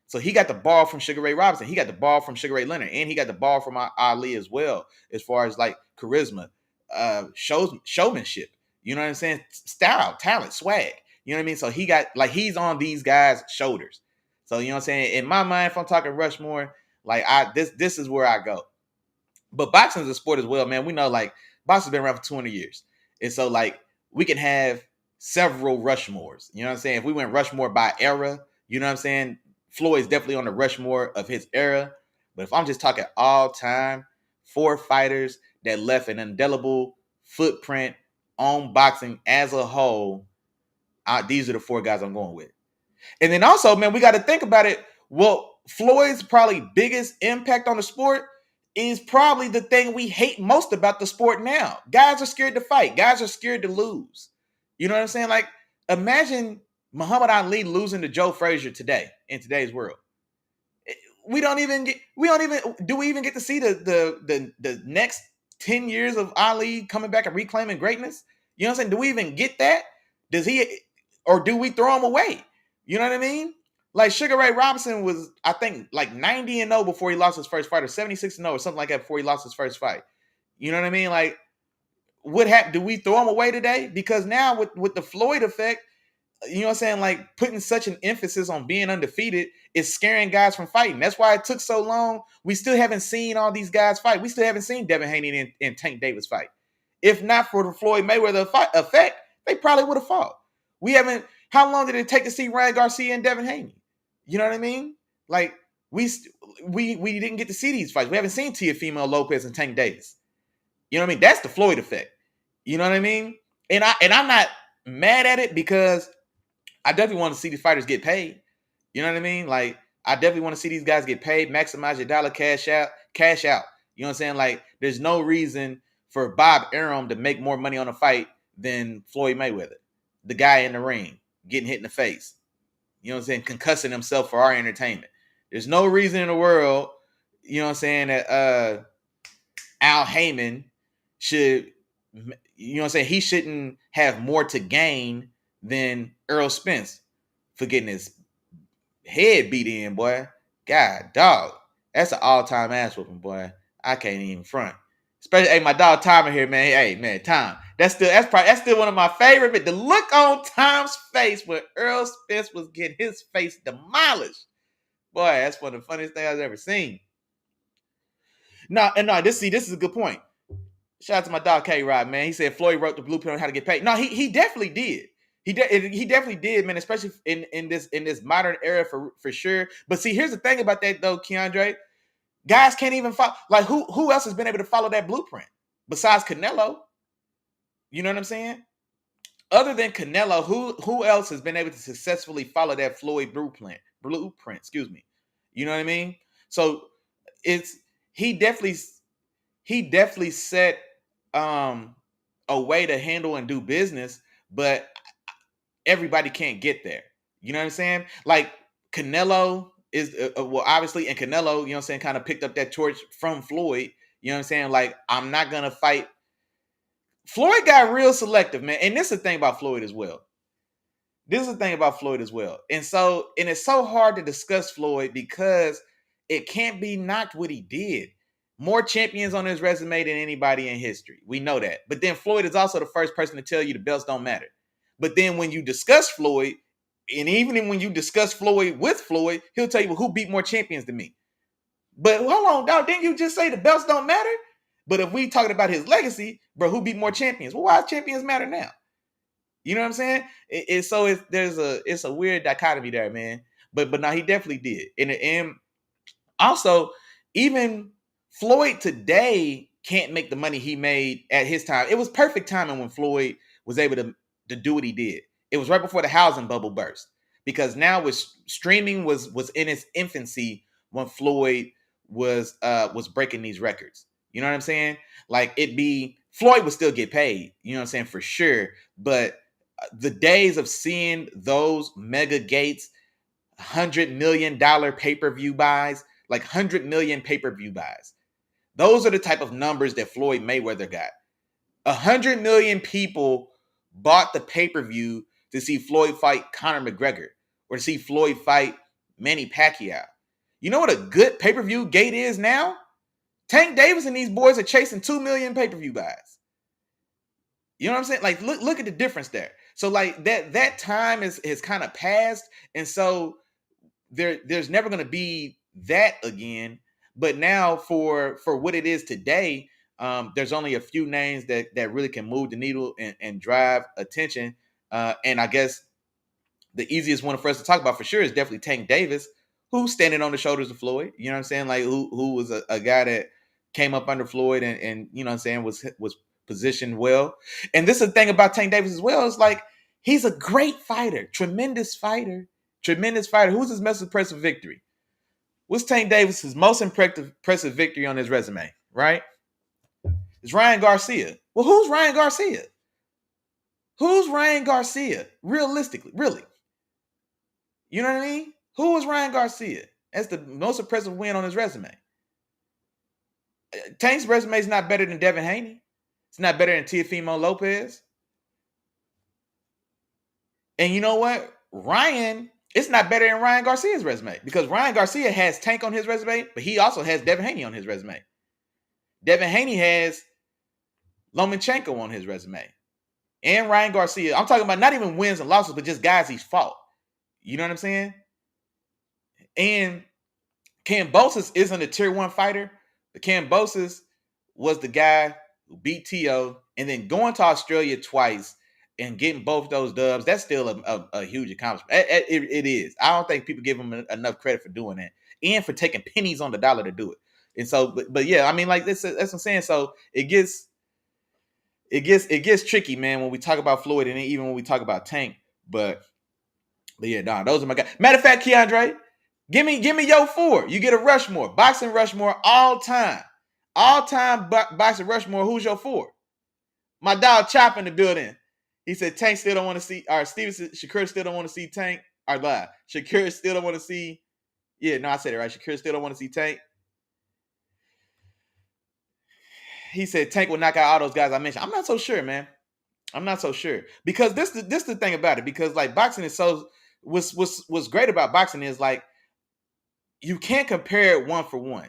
So he got the borrow from Sugar Ray Robinson, he got the borrow from Sugar Ray Leonard, and he got the borrow from Ali as well, as far as like charisma, showmanship. You know what I'm saying? Style, talent, swag. You know what I mean? So he's on these guys' shoulders. So you know what I'm saying? In my mind, if I'm talking Rushmore, like this is where I go. But boxing is a sport as well, man. We know like boxing's been around for 200 years. And so like we can have several Rushmores. You know what I'm saying? If we went Rushmore by era, you know what I'm saying? Floyd's definitely on the Rushmore of his era. But if I'm just talking all time, 4 fighters that left an indelible footprint on boxing as a whole, these are the 4 guys I'm going with. And then also, man, we got to think about it. Well, Floyd's probably biggest impact on the sport is probably the thing we hate most about the sport now. Guys are scared to fight. Guys are scared to lose. You know what I'm saying? Like, imagine Muhammad Ali losing to Joe Frazier today, in today's world. Do we even get to see the next 10 years of Ali coming back and reclaiming greatness? You know what I'm saying? Do we even get that? Does he, or do we throw him away? You know what I mean? Like Sugar Ray Robinson was, I think, like 90-0 before he lost his first fight, or 76-0 or something like that before he lost his first fight. You know what I mean? Like, what happened? Do we throw him away today? Because now with the Floyd effect, you know what I'm saying? Like putting such an emphasis on being undefeated is scaring guys from fighting. That's why it took so long. We still haven't seen all these guys fight. We still haven't seen Devin Haney and Tank Davis fight. If not for the Floyd Mayweather effect, they probably would have fought. We haven't. How long did it take to see Ryan Garcia and Devin Haney? You know what I mean? Like we didn't get to see these fights. We haven't seen Teofimo Lopez and Tank Davis. You know what I mean? That's the Floyd effect. You know what I mean? And I'm not mad at it because I definitely want to see these fighters get paid. You know what I mean? Like, I definitely want to see these guys get paid, maximize your dollar, cash out. You know what I'm saying? Like, there's no reason for Bob Arum to make more money on a fight than Floyd Mayweather, the guy in the ring, getting hit in the face. You know what I'm saying? Concussing himself for our entertainment. There's no reason in the world, you know what I'm saying, that Al Heyman should, you know what I'm saying, he shouldn't have more to gain than Earl Spence for getting his head beat in, boy. God, dog. That's an all-time ass whooping, boy. I can't even front. Especially, hey, my dog Tom in here, man. Hey, man, Tom. That's still one of my favorite. But the look on Tom's face when Earl Spence was getting his face demolished, boy, that's one of the funniest things I've ever seen. No, this is a good point. Shout out to my dog K Rod, man. He said Floyd wrote the blueprint on how to get paid. No, he definitely did. He definitely did, man. Especially in this modern era for sure. But see, here's the thing about that though, Keandre. Guys can't even follow. Like who else has been able to follow that blueprint besides Canelo? You know what I'm saying? Other than Canelo, who else has been able to successfully follow that Floyd blueprint? Excuse me. You know what I mean? So it's he definitely set a way to handle and do business, but everybody can't get there. You know what I'm saying? Like Canelo is well, obviously, and Canelo, you know what I'm saying, kind of picked up that torch from Floyd. You know what I'm saying? Like, I'm not gonna fight. Floyd got real selective, man. And this is the thing about Floyd as well. And it's so hard to discuss Floyd because it can't be knocked what he did. More champions on his resume than anybody in history. We know that. But then Floyd is also the first person to tell you the belts don't matter. But then when you discuss Floyd, and even when you discuss Floyd with Floyd, he'll tell you, well, who beat more champions than me? But hold on, dog, didn't you just say the belts don't matter? But if we talking about his legacy, bro, who beat more champions? Well, why champions matter now? You know what I'm saying? It's a weird dichotomy there, man. But no, he definitely did. And also, even Floyd today can't make the money he made at his time. It was perfect timing when Floyd was able to do what he did. It was right before the housing bubble burst. Because now with streaming was in its infancy when Floyd was breaking these records. You know what I'm saying? Like Floyd would still get paid, you know what I'm saying, for sure. But the days of seeing those mega gates, $100 million pay-per-view buys, like 100 million pay-per-view buys. Those are the type of numbers that Floyd Mayweather got. 100 million people bought the pay-per-view to see Floyd fight Conor McGregor or to see Floyd fight Manny Pacquiao. You know what a good pay-per-view gate is now? Tank Davis and these boys are chasing 2 million pay-per-view buys. You know what I'm saying? Like, look at the difference there. So, like, that time has kind of passed. And so there's never going to be that again. But now for what it is today, there's only a few names that really can move the needle and drive attention. And I guess the easiest one for us to talk about for sure is definitely Tank Davis, who's standing on the shoulders of Floyd. You know what I'm saying? Like, who was a guy that came up under Floyd and you know what I'm saying, was positioned well. And this is the thing about Tank Davis as well. It's like, he's a great fighter, tremendous fighter. Who's his most impressive victory? What's Tank Davis's most impressive victory on his resume, right? It's Ryan Garcia. Well, who's Ryan Garcia? Who's Ryan Garcia? Realistically, really. You know what I mean? Who is Ryan Garcia? That's the most impressive win on his resume. Tank's resume is not better than Devin Haney. It's not better than Teofimo Lopez. And you know what? Ryan, it's not better than Ryan Garcia's resume because Ryan Garcia has Tank on his resume, but he also has Devin Haney on his resume. Devin Haney has Lomachenko on his resume. And Ryan Garcia. I'm talking about not even wins and losses, but just guys he's fought. You know what I'm saying? And Kambosos isn't a tier 1 fighter, but Kambosos was the guy who beat T.O. and then going to Australia twice and getting both those dubs. That's still a huge accomplishment. It is. I don't think people give him enough credit for doing that and for taking pennies on the dollar to do it. And so, but yeah, I mean, like that's what I'm saying. So it gets tricky, man, when we talk about Floyd and even when we talk about Tank. But yeah, nah, those are my guys. Matter of fact, Keandre, give me your 4. You get a Rushmore, boxing Rushmore, all time boxing Rushmore. Who's your 4? My dog Chop in the building. He said Tank still don't want to see. Or Stevenson, Shakur still don't want to see Tank. Or lie, Shakur still don't want to see. Yeah, no, I said it right. Shakur still don't want to see Tank. He said Tank will knock out all those guys I mentioned. I'm not so sure, man. I'm not so sure because this the thing about it. Because like boxing is so what's great about boxing is like you can't compare it 1 for 1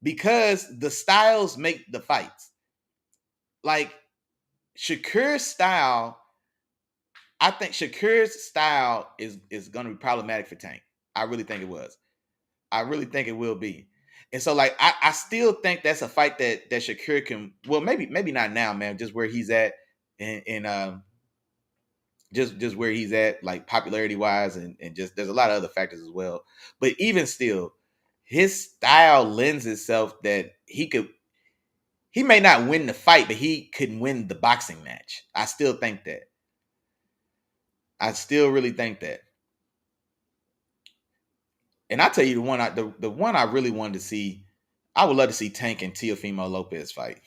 because the styles make the fights. Like Shakur's style, I think Shakur's style is going to be problematic for Tank. I really think it was. I really think it will be. And so, like, I still think that's a fight that Shakur can. Well, maybe not now, man. Just where he's at, and just where he's at, like popularity wise, and just there's a lot of other factors as well. But even still, his style lends itself that he could. He may not win the fight, but he could win the boxing match. I still think that. I still really think that. And I tell you the one I really wanted to see, I would love to see Tank and Teofimo Lopez fight.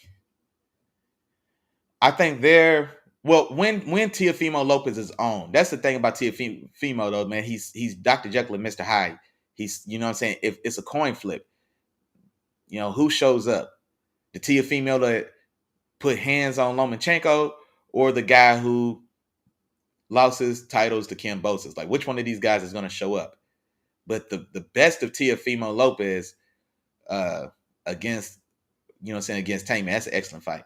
I think when Teofimo Lopez is on, that's the thing about Teofimo though, man. He's Dr. Jekyll and Mr. Hyde. He's, you know what I'm saying? If it's a coin flip, you know, who shows up? The Teofimo that put hands on Lomachenko or the guy who lost his titles to Kambosos? Like, which one of these guys is going to show up? But the best of Teofimo Lopez against, you know what I'm saying, against Tank, man, that's an excellent fight.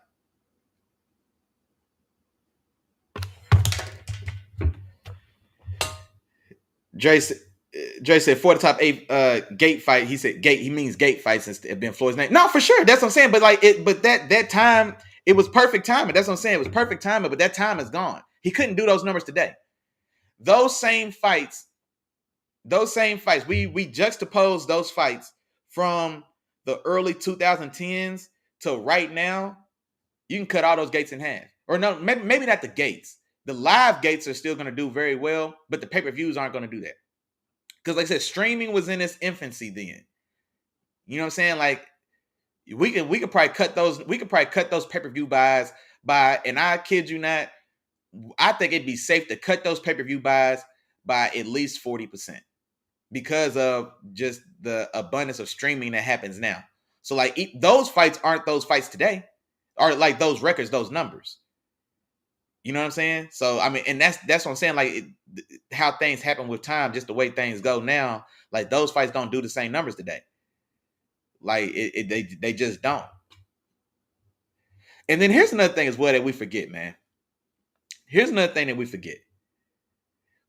Dre said for the top 8 gate fight. He said gate. He means gate fights since it been Floyd's name. No, for sure. That's what I'm saying. But like it. But that time it was perfect timing. That's what I'm saying. It was perfect timing. But that time is gone. He couldn't do those numbers today. Those same fights. We juxtapose those fights from the early 2010s to right now. You can cut all those gates in half. Or no, maybe not the gates. The live gates are still going to do very well, but the pay-per-views aren't going to do that. Because like I said, streaming was in its infancy then. You know what I'm saying? Like we could probably cut those pay-per-view buys by, and I kid you not, I think it'd be safe to cut those pay-per-view buys by at least 40% because of just the abundance of streaming that happens now. So like those fights aren't those fights today, or like those records, those numbers. You know what I'm saying? So I mean, and that's what I'm saying. Like how things happen with time, just the way things go now. Like those fights don't do the same numbers today. Like they just don't. And then here's another thing as well that we forget, man. Here's another thing that we forget.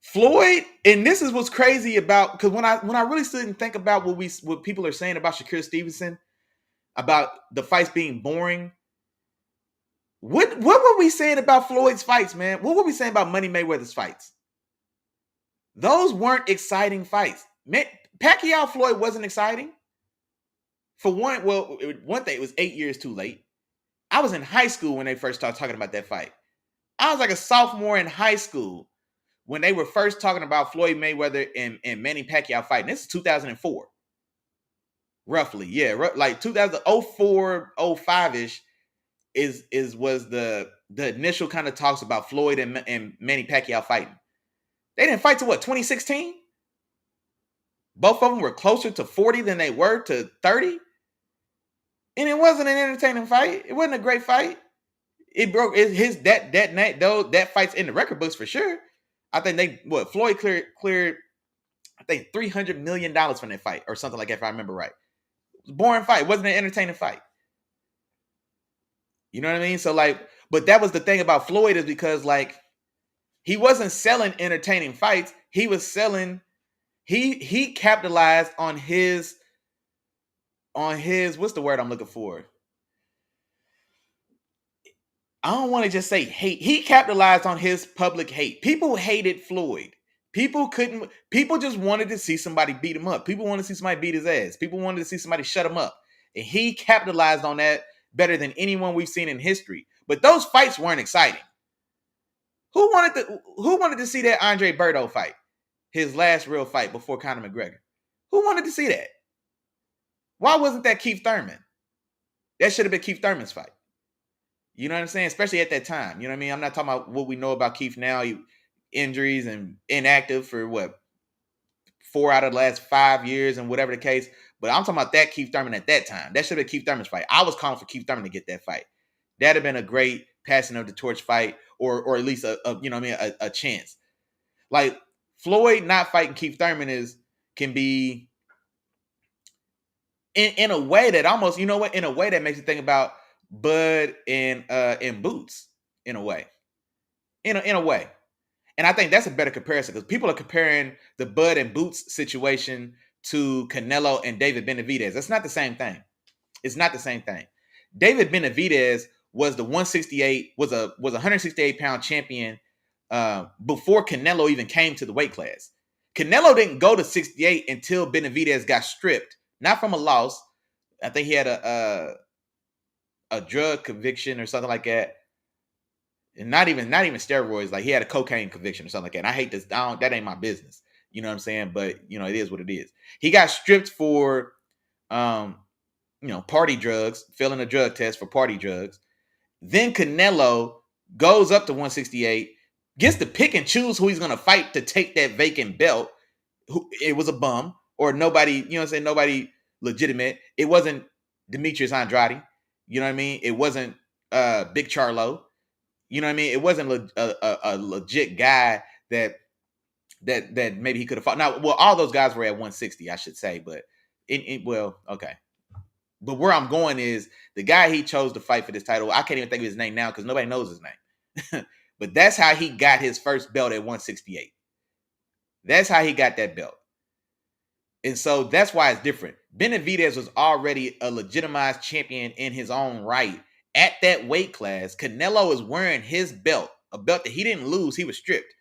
Floyd, and this is what's crazy about, because when I really stood and think about what people are saying about Shakur Stevenson, about the fights being boring. What were we saying about Floyd's fights, man? What were we saying about Money Mayweather's fights? Those weren't exciting fights. Man, Pacquiao Floyd wasn't exciting. For one thing, it was 8 years too late. I was in high school when they first started talking about that fight. I was like a sophomore in high school when they were first talking about Floyd Mayweather and Manny Pacquiao fighting. This is 2004. Roughly, yeah. Like 2004, 05-ish was the initial kind of talks about Floyd and Manny Pacquiao fighting. They didn't fight to what, 2016? Both of them were closer to 40 than they were to 30. And it wasn't an entertaining fight. It wasn't a great fight. It broke that fight's in the record books for sure. I think Floyd cleared I think $300 million from that fight or something like that, if I remember right. It was a boring fight. It wasn't an entertaining fight. You know what I mean? So like, but that was the thing about Floyd, is because like he wasn't selling entertaining fights. He was selling, he capitalized on his what's the word I'm looking for? I don't want to just say hate. He capitalized on his public hate. People hated Floyd. People just wanted to see somebody beat him up. People wanted to see somebody beat his ass. People wanted to see somebody shut him up. And he capitalized on that better than anyone we've seen in history. But those fights weren't exciting. Who wanted to see that Andre Berto fight? His last real fight before Conor McGregor. Who wanted to see that? Why wasn't that Keith Thurman? That should have been Keith Thurman's fight. You know what I'm saying? Especially at that time. You know what I mean? I'm not talking about what we know about Keith now. Injuries and inactive for 4 out of the last 5 years and whatever the case. But I'm talking about that Keith Thurman at that time. That should have been Keith Thurman's fight. I was calling for Keith Thurman to get that fight. That'd have been a great passing of the torch fight, or at least a chance. Like Floyd not fighting Keith Thurman can be in a way that almost, in a way that makes you think about Bud and Boots in a way. In a way. And I think that's a better comparison, because people are comparing the Bud and Boots situation to Canelo and David Benavidez. That's not the same thing. It's not the same thing. David Benavidez was the 168 pound champion before Canelo even came to the weight class. Canelo didn't go to 68 until Benavidez got stripped, not from a loss. I think he had a drug conviction or something like that. And not even steroids. Like he had a cocaine conviction or something like that. And I hate this. That ain't my business. You know what I'm saying? But it is what it is. He got stripped for, party drugs, failing a drug test for party drugs. Then Canelo goes up to 168, gets to pick and choose who he's going to fight to take that vacant belt. It was a bum or nobody, nobody legitimate. It wasn't Demetrius Andrade. You know what I mean? It wasn't Big Charlo. You know what I mean? It wasn't a legit guy that maybe he could have fought. Now, well, all those guys were at 160, I should say, but okay. But where I'm going is the guy he chose to fight for this title. I can't even think of his name now because nobody knows his name. But that's how he got his first belt at 168. That's how he got that belt. And so that's why it's different. Benavidez was already a legitimized champion in his own right. At that weight class, Canelo is wearing his belt, a belt that he didn't lose. He was stripped.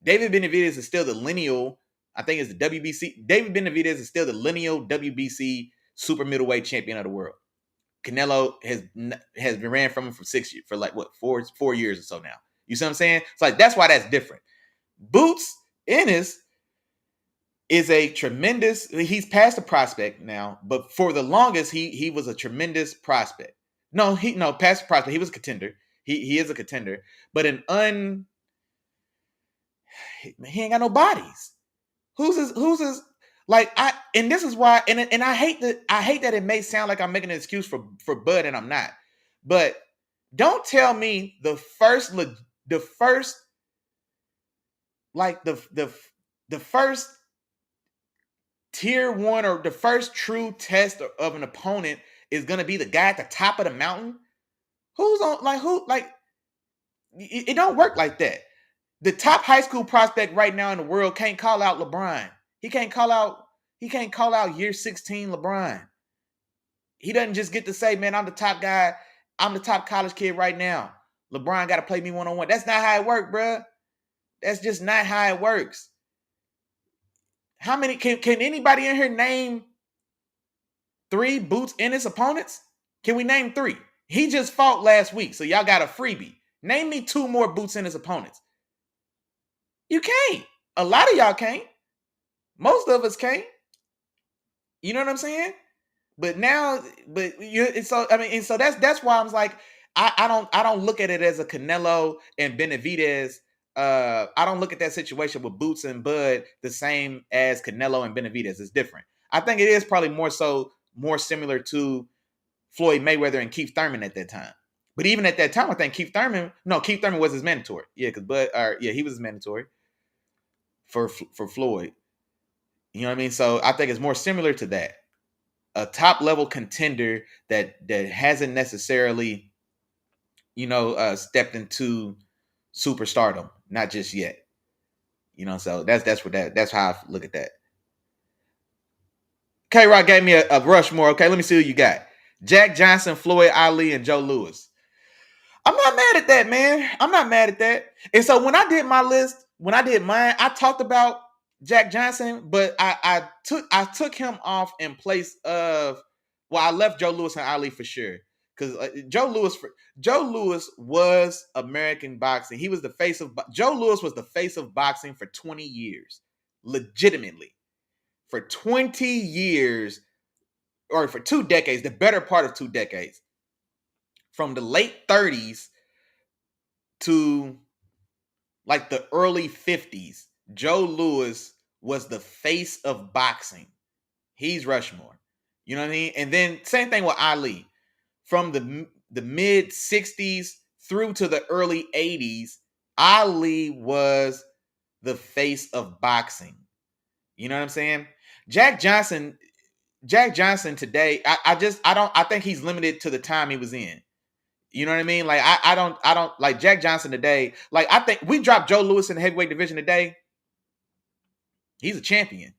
David Benavidez is still the lineal, I think it's the WBC. David Benavidez is still the lineal WBC super middleweight champion of the world. Canelo has been ran from him for 6 years, for like 4 years or so now. You see what I'm saying? It's like, that's why that's different. Boots Ennis is a tremendous, he's past the prospect now, but for the longest, he was a tremendous prospect. Past the prospect. He was a contender. He is a contender, but he ain't got no bodies. Who's his and this is why, and I hate that it may sound like I'm making an excuse for Bud, and I'm not. But don't tell me the first tier one or the first true test of an opponent is gonna be the guy at the top of the mountain. It don't work like that. The top high school prospect right now in the world can't call out LeBron. He can't call out year 16 LeBron. He doesn't just get to say, man, I'm the top guy. I'm the top college kid right now. LeBron got to play me one-on-one. That's not how it works, bro. That's just not how it works. How many can anybody in here name 3 Boots Ennis opponents? Can we name 3? He just fought last week, so y'all got a freebie. Name me 2 more Boots Ennis opponents. You can't. A lot of y'all can't. Most of us can't. You know what I'm saying? So that's why I'm like, I don't look at it as a Canelo and Benavidez. I don't look at that situation with Boots and Bud the same as Canelo and Benavidez. It's different. I think it is probably more similar to Floyd Mayweather and Keith Thurman at that time. But even at that time, I think Keith Thurman was his mandatory. Yeah, because he was his mandatory for Floyd. You know what I mean? So I think it's more similar to that. A top level contender that hasn't necessarily, stepped into superstardom, not just yet. So that's how I look at that. K Rock gave me a Rushmore. Okay, let me see who you got. Jack Johnson, Floyd, Ali, and Joe Louis. I'm not mad at that, man. I'm not mad at that. And so when I did my list, when I did mine, I talked about Jack Johnson, but I took him off in place of, I left Joe Louis and Ali for sure, because Joe Louis was American boxing. He was the face of Joe Louis was the face of boxing for 20 years, legitimately, for 20 years, or for 2 decades, the better part of 2 decades, from the late 30s to like the early 50s. Joe Louis was the face of boxing. He's Rushmore. You know what I mean? And then same thing with Ali. From the mid 60s through to the early 80s, Ali was the face of boxing. You know what I'm saying? Jack Johnson today, I think he's limited to the time he was in. You know what I mean? Like I don't like Jack Johnson today. Like I think we dropped Joe Louis in the heavyweight division today. He's a champion.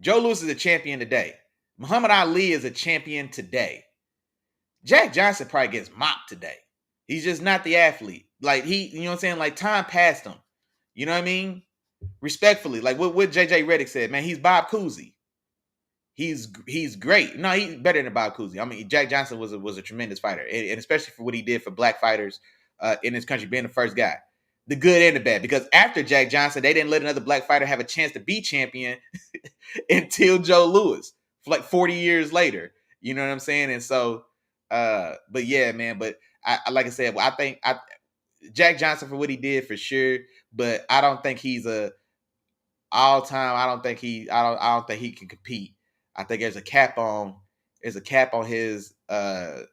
Joe Louis is a champion today. Muhammad Ali is a champion today. Jack Johnson probably gets mopped today. He's just not the athlete. Like you know what I'm saying? Like time passed him. You know what I mean? Respectfully, like what JJ Redick said, man, he's Bob Cousy. He's great. No, he's better than Bob Cousy. I mean, Jack Johnson was a tremendous fighter, and especially for what he did for black fighters in this country, being the first guy, the good and the bad. Because after Jack Johnson, they didn't let another black fighter have a chance to be champion until Joe Louis, for like 40 years later. You know what I'm saying? And so, but yeah, man. But I like I said, I think Jack Johnson for what he did for sure, but I don't think he's a all time. I don't think he can compete. I think there's a cap on his I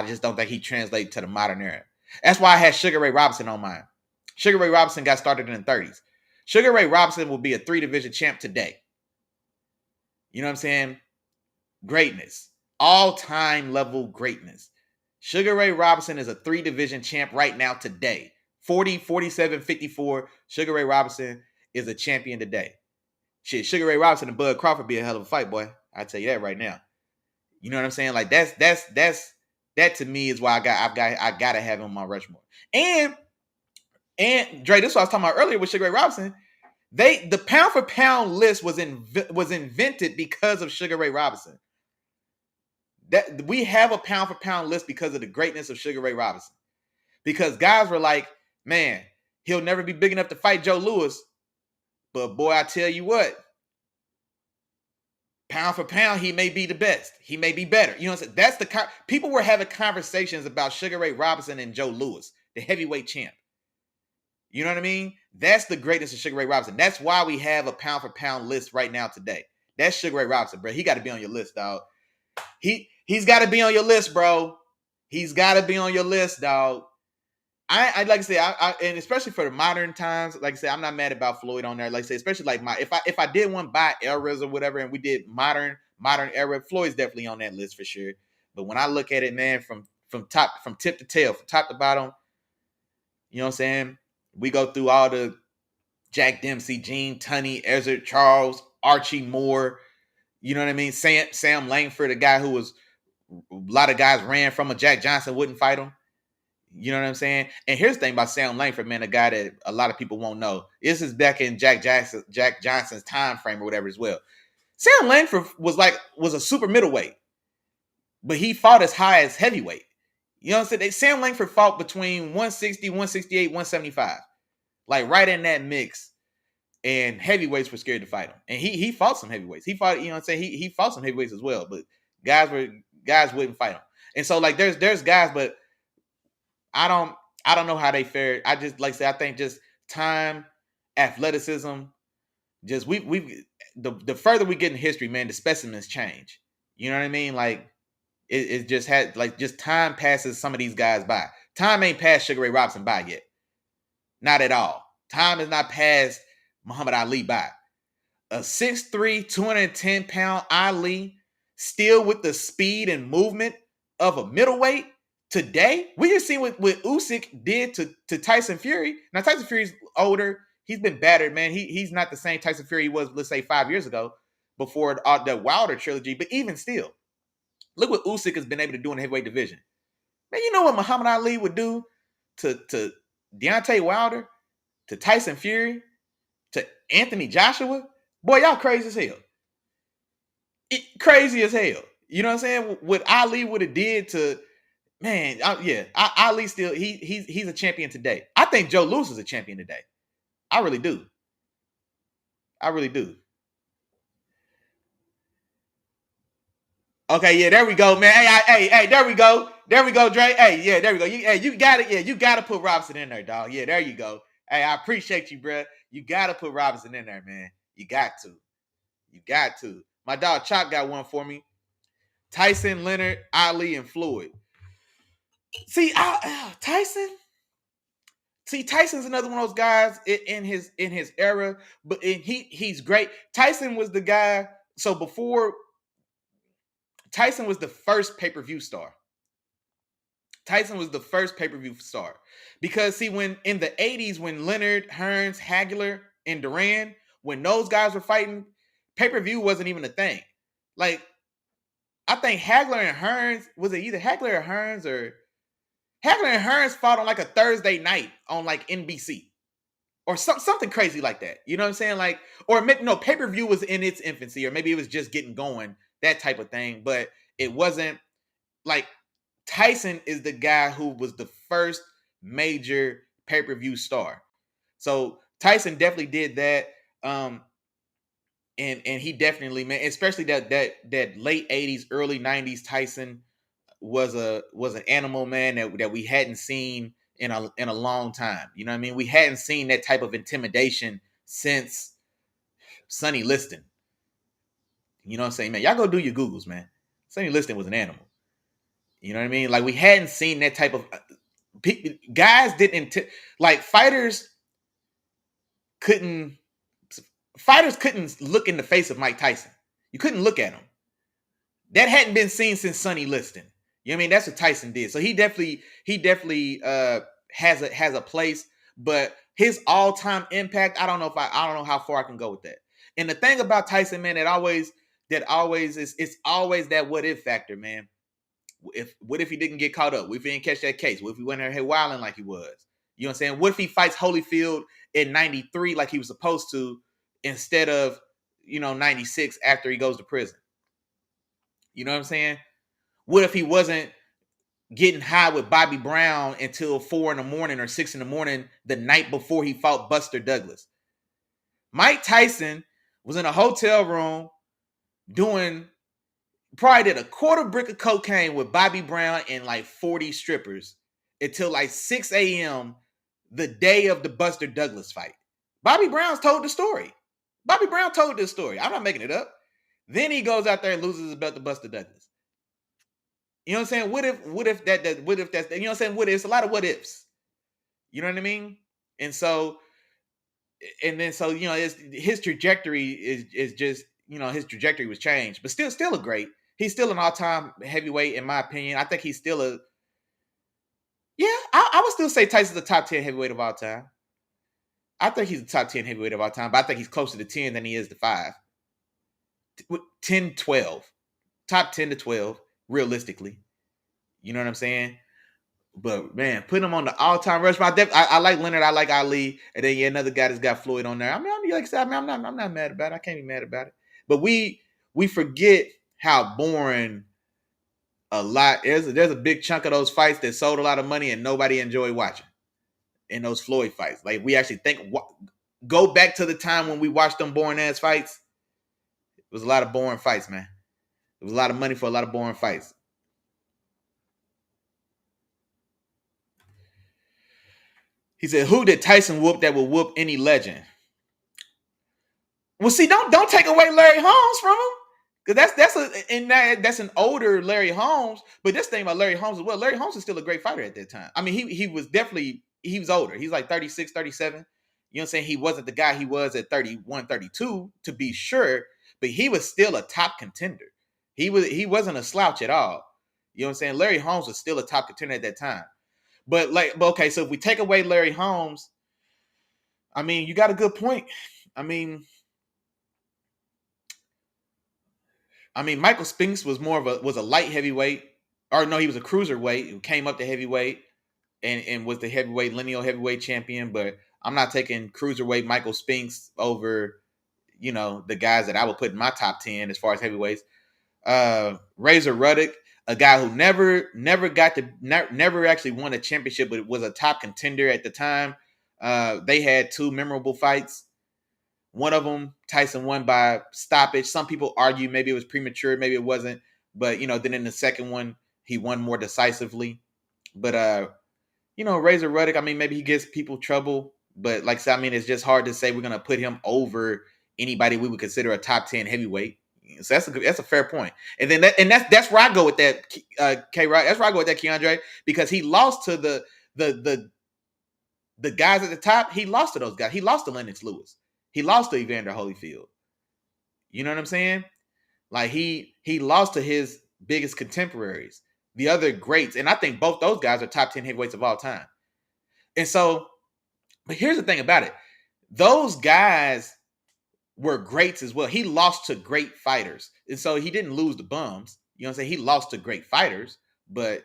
just don't think he translates to the modern era. That's why I had Sugar Ray Robinson on mine. Sugar Ray Robinson got started in the 30s. Sugar Ray Robinson will be a 3-division champ today. You know what I'm saying? Greatness. All-time level greatness. Sugar Ray Robinson is a 3-division champ right now today. 40, 47, 54. Sugar Ray Robinson is a champion today. Shit, Sugar Ray Robinson and Bud Crawford be a hell of a fight, boy. I tell you that right now. You know what I'm saying? Like that to me is why I gotta have him on my Rushmore. And Dre, this is what I was talking about earlier with Sugar Ray Robinson. The pound for pound list was invented because of Sugar Ray Robinson. That we have a pound for pound list because of the greatness of Sugar Ray Robinson. Because guys were like, man, he'll never be big enough to fight Joe Louis. But boy, I tell you what, pound for pound, he may be the best. He may be better. You know what I'm saying? That's people were having conversations about Sugar Ray Robinson and Joe Louis, the heavyweight champ. You know what I mean? That's the greatness of Sugar Ray Robinson. That's why we have a pound for pound list right now today. That's Sugar Ray Robinson, bro. He got to be on your list, dog. He's got to be on your list, bro. He's got to be on your list, dog. I like I say, and especially for the modern times, like I say, I'm not mad about Floyd on there. Like I say, especially like if I did one by eras or whatever, and we did modern era, Floyd's definitely on that list for sure. But when I look at it, man, from tip to tail, from top to bottom, you know what I'm saying? We go through all the Jack Dempsey, Gene Tunney, Ezzard Charles, Archie Moore. You know what I mean? Sam Langford, a guy who was a lot of guys ran from, a Jack Johnson wouldn't fight him. You know what I'm saying? And here's the thing about Sam Langford, man, a guy that a lot of people won't know. This is back in Jack Johnson's time frame or whatever as well. Sam Langford was a super middleweight, but he fought as high as heavyweight. You know what I'm saying? Sam Langford fought between 160, 168, 175. Like right in that mix. And heavyweights were scared to fight him. And he fought some heavyweights. He fought, you know what I'm saying? He fought some heavyweights as well, but guys wouldn't fight him. And so like there's guys, but I don't know how they fared. I just like I say, I think just time, athleticism, just the further we get in history, man, the specimens change. You know what I mean? Like It just had like just time passes some of these guys by. Time ain't passed Sugar Ray Robinson by yet. Not at all. Time has not passed Muhammad Ali by. A 6'3", 210-pound Ali, still with the speed and movement of a middleweight. Today, we just seen what Usyk did to Tyson Fury. Now, Tyson Fury's older. He's been battered, man. He's not the same Tyson Fury he was, let's say, 5 years ago before the Wilder trilogy. But even still, look what Usyk has been able to do in the heavyweight division. Man, you know what Muhammad Ali would do to Deontay Wilder, to Tyson Fury, to Anthony Joshua? Boy, y'all crazy as hell. Crazy as hell. You know what I'm saying? What Ali would have did to, man, Ali still, he's a champion today. I think Joe Louis is a champion today. I really do. I really do. Okay, yeah, there we go, man. Hey, there we go. There we go, Dre. Hey, yeah, there we go. You got it. Yeah, you got to put Robinson in there, dog. Yeah, there you go. Hey, I appreciate you, bro. You got to put Robinson in there, man. You got to. You got to. My dog Chop got one for me. Tyson, Leonard, Ali, and Floyd. See, Tyson. See, Tyson's another one of those guys in his era, but he's great. Tyson was the guy. So before Tyson was the first pay-per-view star. Tyson was the first pay-per-view star because see, when in the 80s, when Leonard, Hearns, Hagler, and Duran, when those guys were fighting, pay-per-view wasn't even a thing. Like, I think Hagler and Hearns, was it either Hagler or Hearns, or Hagler and Hearns fought on like a Thursday night on like NBC or something crazy like that. You know what I'm saying? Like, or maybe no, pay-per-view was in its infancy, or maybe it was just getting going, that type of thing. But it wasn't like Tyson is the guy who was the first major pay-per-view star. So Tyson definitely did that. And he definitely, man, especially that late 80s, early 90s Tyson was an animal, man, that we hadn't seen in a long time. You know what I mean? We hadn't seen that type of intimidation since Sonny Liston. You know what I'm saying, man? Y'all go do your Googles, man. Sonny Liston was an animal. You know what I mean? Like, we hadn't seen that type of guys didn't like fighters couldn't look in the face of Mike Tyson. You couldn't look at him. That hadn't been seen since Sonny Liston. You know what I mean? That's what Tyson did. So he definitely has a place, but his all-time impact, I don't know how far I can go with that. And the thing about Tyson, man, that always is, it's always that what if factor, man. What if he didn't get caught up? What if he didn't catch that case? What if he went there wilding like he was? You know what I'm saying? What if he fights Holyfield in 93 like he was supposed to, instead of, 96 after he goes to prison? You know what I'm saying? What if he wasn't getting high with Bobby Brown until 4 a.m. or 6 a.m. the night before he fought Buster Douglas? Mike Tyson was in a hotel room probably did a quarter brick of cocaine with Bobby Brown and like 40 strippers until like 6 a.m. the day of the Buster Douglas fight. Bobby Brown's told the story. Bobby Brown told this story. I'm not making it up. Then he goes out there and loses his belt to Buster Douglas. You know what I'm saying? What if that's, you know what I'm saying? It's a lot of what ifs. You know what I mean? And so, his trajectory is just, his trajectory was changed, but still a great. He's still an all-time heavyweight, in my opinion. I think he's still I would still say Tyson's a top 10 heavyweight of all time. I think he's a top 10 heavyweight of all time, but I think he's closer to 10 than he is to 5. 10, 12. Top 10 to 12, realistically. You know what I'm saying? But, man, putting him on the all-time rush. I like Leonard. I like Ali. And then, another guy that's got Floyd on there. I mean, like I said, I'm not mad about it. I can't be mad about it. But we forget how boring a lot. There's a big chunk of those fights that sold a lot of money and nobody enjoyed watching in those Floyd fights. Like, we actually go back to the time when we watched them boring ass fights. It was a lot of boring fights, man. It was a lot of money for a lot of boring fights. He said, "Who did Tyson whoop that will whoop any legend?" Well, see, don't take away Larry Holmes from him. Because that's an older Larry Holmes. But this thing about Larry Holmes as well, Larry Holmes is still a great fighter at that time. I mean, he was definitely, he was older. He's like 36, 37. You know what I'm saying? He wasn't the guy he was at 31, 32, to be sure, but he was still a top contender. He wasn't a slouch at all. You know what I'm saying? Larry Holmes was still a top contender at that time. But okay, so if we take away Larry Holmes, I mean, you got a good point. I mean, Michael Spinks was was a light heavyweight, or no, he was a cruiserweight who came up to heavyweight and was the heavyweight lineal heavyweight champion. But I'm not taking cruiserweight Michael Spinks over, the guys that I would put in my top 10 as far as heavyweights. Razor Ruddock, a guy who never actually won a championship, but was a top contender at the time. They had two memorable fights. One of them, Tyson won by stoppage. Some people argue maybe it was premature, maybe it wasn't. But, then in the second one, he won more decisively. But, Razor Ruddock, I mean, maybe he gives people trouble. But like I said, I mean, it's just hard to say we're going to put him over anybody we would consider a top 10 heavyweight. So that's a fair point. And then that's where I go with that, K-Rock. That's where I go with that, Keandre, because he lost to the guys at the top. He lost to those guys. He lost to Lennox Lewis. He lost to Evander Holyfield. You know what I'm saying? Like he lost to his biggest contemporaries, the other greats. And I think both those guys are top 10 heavyweights of all time. And so, but here's the thing about it. Those guys were greats as well. He lost to great fighters. And so he didn't lose to bums. You know what I'm saying? He lost to great fighters. But,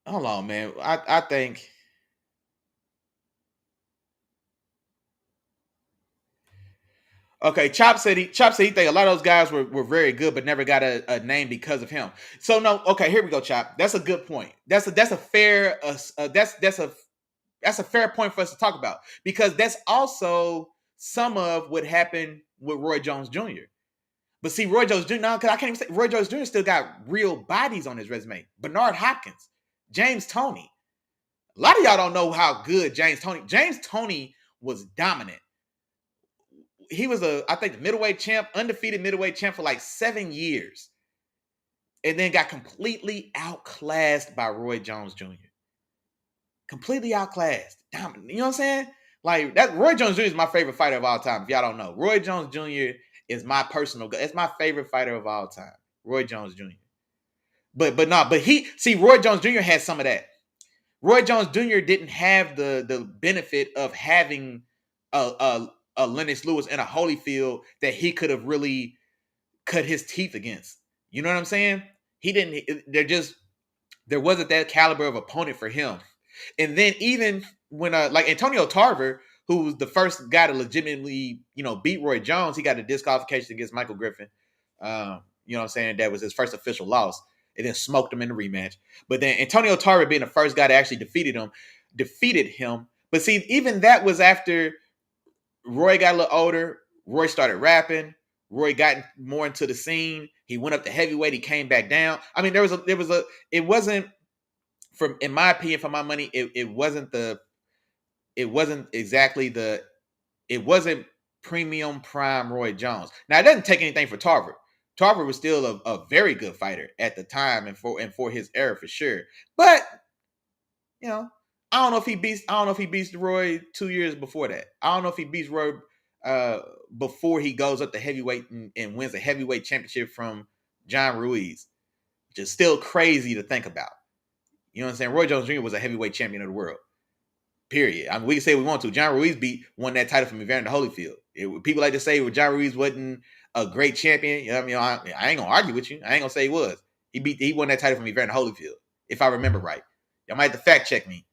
hold on, man. I think... Okay, Chop said he think a lot of those guys were very good, but never got a name because of him. So no, okay, here we go, Chop. That's a good point. That's a fair point for us to talk about, because that's also some of what happened with Roy Jones Jr. But see, Roy Jones Jr. Now, because I can't even say Roy Jones Jr. still got real bodies on his resume. Bernard Hopkins, James Toney. A lot of y'all don't know how good James Toney was dominant. He was I think middleweight champ, undefeated middleweight champ for like 7 years. And then got completely outclassed by Roy Jones Jr. Completely outclassed. Dominant. You know what I'm saying? Like that, Roy Jones Jr. is my favorite fighter of all time. If y'all don't know, Roy Jones Jr. is my personal. It's my favorite fighter of all time. Roy Jones Jr. But Roy Jones Jr. had some of that. Roy Jones Jr. didn't have the benefit of having a Lennox Lewis and a Holyfield that he could have really cut his teeth against. You know what I'm saying? He didn't. There wasn't that caliber of opponent for him. And then even when like Antonio Tarver, who was the first guy to legitimately beat Roy Jones, he got a disqualification against Michael Griffin. You know what I'm saying? That was his first official loss. And then smoked him in the rematch. But then Antonio Tarver, being the first guy to actually defeated him. But see, even that was after Roy got a little older. Roy started rapping. Roy got more into the scene. He went up to heavyweight. He came back down. I mean, it wasn't, in my opinion, for my money, it wasn't premium prime Roy Jones. Now, it doesn't take anything for Tarver. Tarver was still a very good fighter at the time and for his era for sure. But I don't know if he beats Roy 2 years before that. I don't know if he beats Roy before he goes up to heavyweight and wins a heavyweight championship from John Ruiz, which is still crazy to think about. You know what I'm saying? Roy Jones Jr. was a heavyweight champion of the world. Period. I mean, we can say we want to. John Ruiz won that title from Evander Holyfield. People like to say John Ruiz wasn't a great champion. I ain't gonna argue with you. I ain't gonna say he was. He won that title from Evander Holyfield, if I remember right. Y'all might have to fact check me.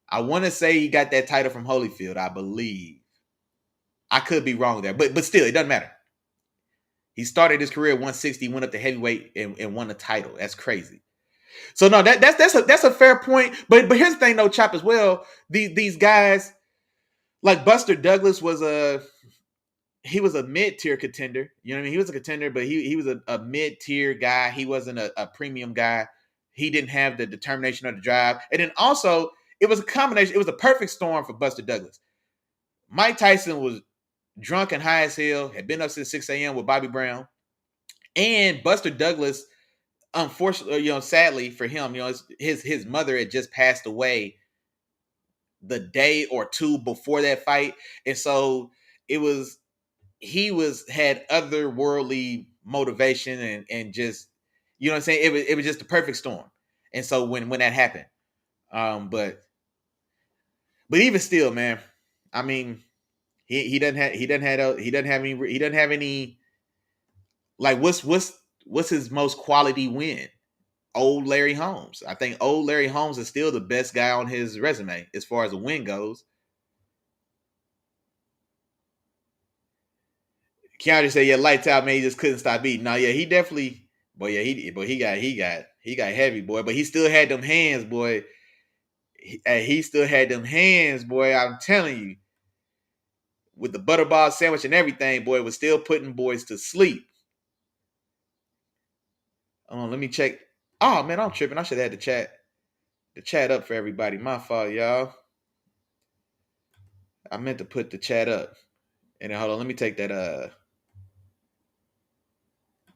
I want to say he got that title from Holyfield, I believe. I could be wrong there, but still, it doesn't matter. He started his career at 160, went up to heavyweight, and won the title. That's crazy. So no, that's a fair point. But here's the thing, though, Chop, as well. These guys, like Buster Douglas was a mid-tier contender. You know what I mean? He was a contender, but he was a mid-tier guy. He wasn't a premium guy. He didn't have the determination or the drive. And then also, it was a combination. It was a perfect storm for Buster Douglas. Mike Tyson was drunk and high as hell, had been up since 6 a.m. with Bobby Brown. And Buster Douglas, unfortunately, sadly for him, his mother had just passed away the day or two before that fight. And so it was had otherworldly motivation and just, you know what I'm saying? It was just the perfect storm. And so when that happened, but even still, man, I mean, he doesn't have any, like, what's his most quality win? Old Larry Holmes. I think old Larry Holmes is still the best guy on his resume as far as a win goes. Keandre said, "Yeah, lights out, man. He just couldn't stop eating." No, yeah, he definitely, boy, yeah, he got heavy, boy. But he still had them hands, boy. He still had them hands, boy. I'm telling you, with the butterball sandwich and everything, boy, was still putting boys to sleep. Let me check. Oh man, I'm tripping. I should have had the chat up for everybody. My fault, y'all. I meant to put the chat up. And then hold on, let me take that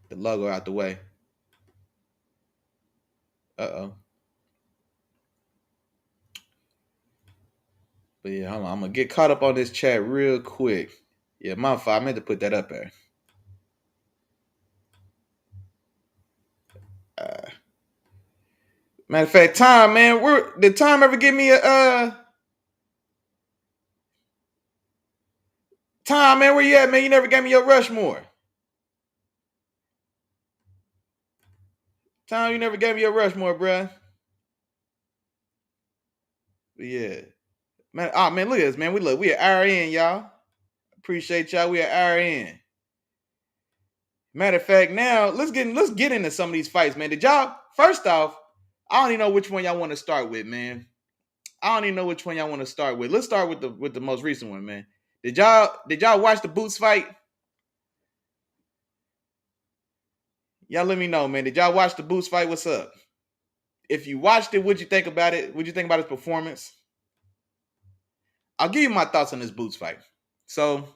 the logo out the way. Uh-oh. But yeah, I'm gonna get caught up on this chat real quick. Yeah, my fault. I meant to put that up there. Matter of fact, Tom, man, did Tom ever give me a Tom, man, where you at, man? You never gave me your Rushmore. Tom, you never gave me your Rushmore, bruh. But yeah. Man, man, look at this, man. We at RN, y'all. Appreciate y'all. We at RN. Matter of fact, now let's get into some of these fights, man. Did y'all, first off, I don't even know which one y'all want to start with, man. I don't even know which one y'all want to start with. Let's start with the most recent one, man. Did y'all watch the Boots fight? Y'all let me know, man. Did y'all watch the Boots fight? What's up? If you watched it, what'd you think about it? What'd you think about his performance? I'll give you my thoughts on this Boots fight. So,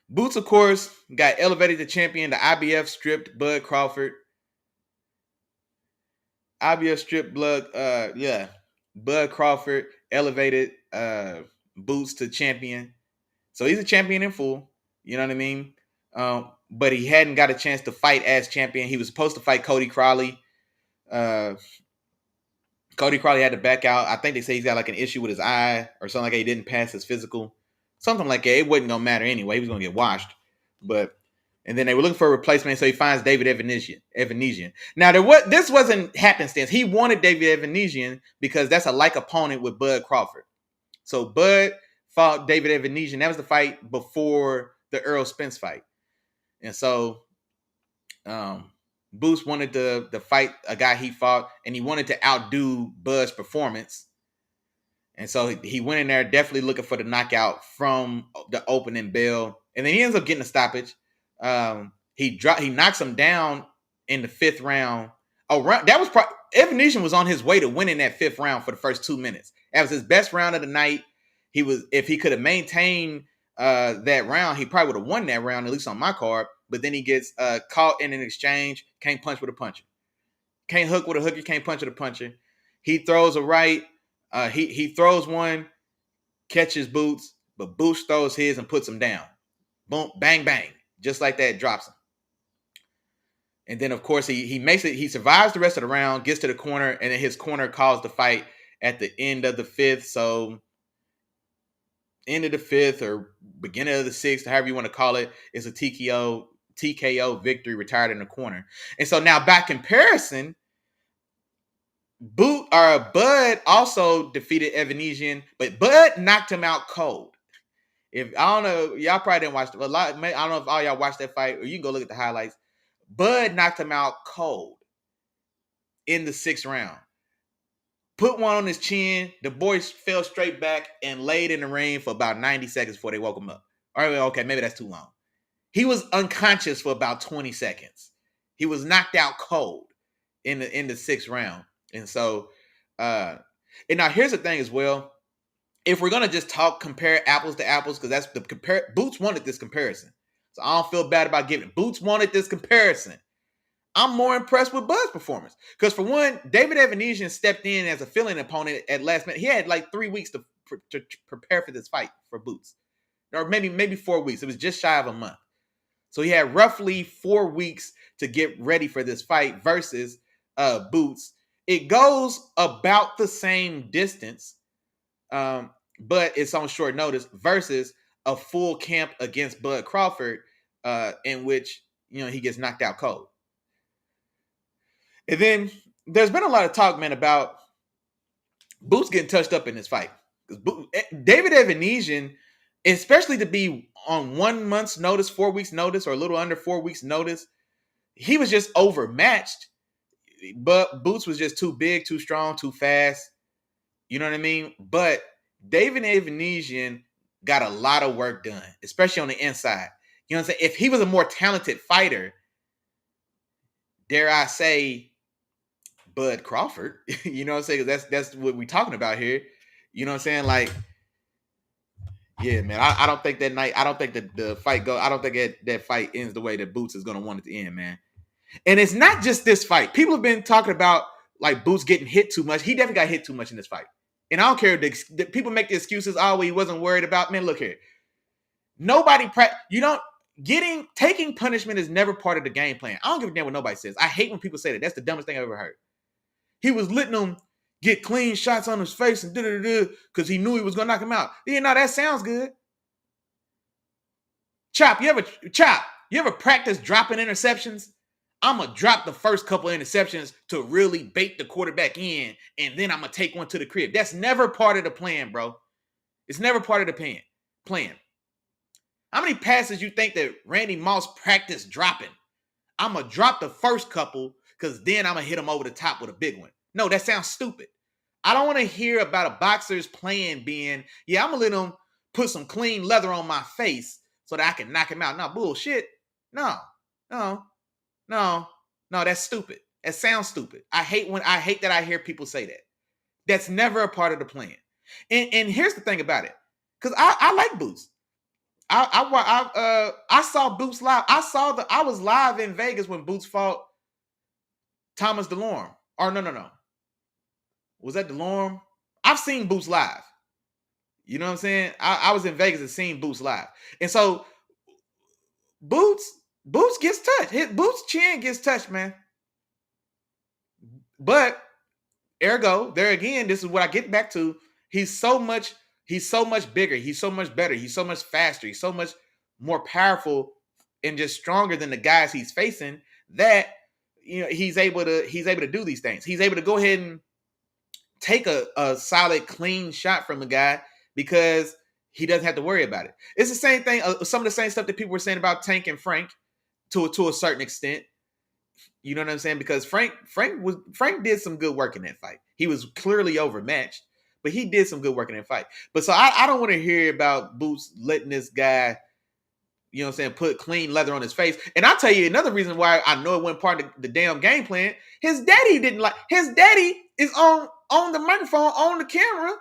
Boots, of course, got elevated to champion. The IBF stripped Bud Crawford. IBF stripped Bud Crawford elevated Boots to champion. So he's a champion in full. You know what I mean? But he hadn't got a chance to fight as champion. He was supposed to fight Cody Crowley. Cody Crowley had to back out. I think they say he's got like an issue with his eye or something like that. He didn't pass his physical. Something like that. It wasn't going to matter anyway. He was going to get washed. And then they were looking for a replacement, so he finds David Evanesian. Now, this wasn't happenstance. He wanted David Evanesian because that's a like opponent with Bud Crawford. So Bud fought David Evanesian. That was the fight before the Errol Spence fight. And so Boots wanted to fight a guy he fought, and he wanted to outdo Bud's performance. And so he went in there definitely looking for the knockout from the opening bell. And then he ends up getting a stoppage. He knocks him down in the 5th round. That was Evanesian was on his way to winning that 5th round for the first 2 minutes. That was his best round of the night. If he could have maintained that round, he probably would have won that round, at least on my card. But then he gets caught in an exchange, can't punch with a puncher. Can't hook with a hooker, can't punch with a puncher. He throws a right. He throws one, catches Boots, but Boots throws his and puts him down. Boom, bang, bang. Just like that, drops him. And then, of course, he makes it. He survives the rest of the round, gets to the corner, and then his corner calls the fight at the end of the 5th. So, end of the 5th or beginning of the 6th, however you want to call it, is a TKO victory, retired in the corner. And so now, by comparison, Bud also defeated Evanesian, but Bud knocked him out cold. If I don't know, y'all probably didn't watch it. I don't know if all y'all watched that fight, or you can go look at the highlights. Bud knocked him out cold in the 6th round. Put one on his chin. The boys fell straight back and laid in the ring for about 90 seconds before they woke him up. All right, okay, maybe that's too long. He was unconscious for about 20 seconds. He was knocked out cold in the 6th round. And so, and now here's the thing as well. if we're gonna just compare apples to apples, because that's the Boots wanted this comparison, so I don't feel bad about giving it. Boots wanted this comparison. I'm more impressed with Bud's performance because, for one, David Evanesian stepped in as a fill-in opponent at last minute. He had like 3 weeks to prepare for this fight for Boots, or maybe 4 weeks. It was just shy of a month, so he had roughly 4 weeks to get ready for this fight versus Boots. It goes about the same distance, but it's on short notice versus a full camp against Bud Crawford, in which he gets knocked out cold. And then there's been a lot of talk, man, about Boots getting touched up in this fight. David Evanesian, especially to be on 1 month's notice, 4 weeks notice, or a little under 4 weeks notice, he was just overmatched. But Boots was just too big, too strong, too fast. You know what I mean? But David Evanesian got a lot of work done, especially on the inside. You know what I'm saying? If he was a more talented fighter, dare I say, Bud Crawford, you know what I'm saying? That's what we're talking about here. You know what I'm saying? Like, yeah, man. I don't think that night. I don't think that the fight go. I don't think that fight ends the way that Boots is going to want it to end, man. And it's not just this fight. People have been talking about like Boots getting hit too much. He definitely got hit too much in this fight. And I don't care. The people make the excuses. Oh, he wasn't worried about. Man, look here. Nobody. Taking punishment is never part of the game plan. I don't give a damn what nobody says. I hate when people say that. That's the dumbest thing I've ever heard. He was letting him get clean shots on his face and because he knew he was gonna knock him out. Yeah, no, that sounds good. Chop, you ever practice dropping interceptions? I'm gonna drop the first couple interceptions to really bait the quarterback in, and then I'm gonna take one to the crib. That's never part of the plan, bro. It's never part of the plan. How many passes you think that Randy Moss practiced dropping? I'm gonna drop the first couple because then I'm going to hit him over the top with a big one. No, that sounds stupid. I don't want to hear about a boxer's plan being, yeah, I'm going to let him put some clean leather on my face so that I can knock him out. No, bullshit. No, that's stupid. That sounds stupid. I hate that I hear people say that. That's never a part of the plan. And here's the thing about it. Because I like Boots. I saw Boots live. I was live in Vegas when Boots fought Thomas DeLorme. Or no. Was that DeLorme? I've seen Boots live. You know what I'm saying? I was in Vegas and seen Boots live. And so Boots gets touched. Boots' chin gets touched, man. But ergo, there again, this is what I get back to. He's so much bigger. He's so much better. He's so much faster. He's so much more powerful and just stronger than the guys he's facing that he's able to do these things. He's able to go ahead and take a solid, clean shot from a guy because he doesn't have to worry about it. It's the same thing. Some of the same stuff that people were saying about Tank and Frank to a certain extent. You know what I'm saying? Because Frank did some good work in that fight. He was clearly overmatched, but he did some good work in that fight. But so I don't want to hear about Boots letting this guy, you know what I'm saying, put clean leather on his face. And I'll tell you another reason why I know it wasn't part of the damn game plan. His daddy is on the microphone, on the camera,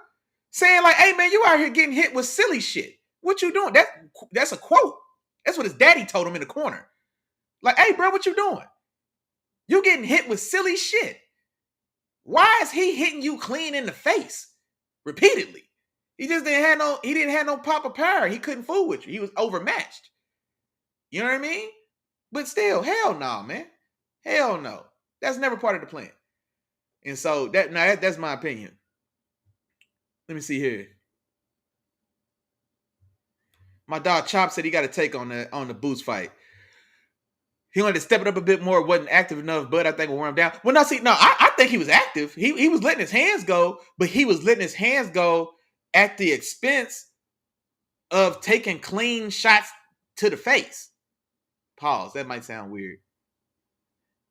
saying like, hey man, you out here getting hit with silly shit. What you doing? That's a quote. That's what his daddy told him in the corner. Like, hey bro, what you doing? You getting hit with silly shit. Why is he hitting you clean in the face repeatedly? He just didn't have no pop of power. He couldn't fool with you. He was overmatched. You know what I mean? But still, hell no, man. Hell no. That's never part of the plan. And so that's my opinion. Let me see here. My dog Chop said he got a take on the Boots fight. He wanted to step it up a bit more, wasn't active enough, but I think will wear him down. Well, I think he was active. He was letting his hands go, but he was letting his hands go at the expense of taking clean shots to the face. Pause. That might sound weird.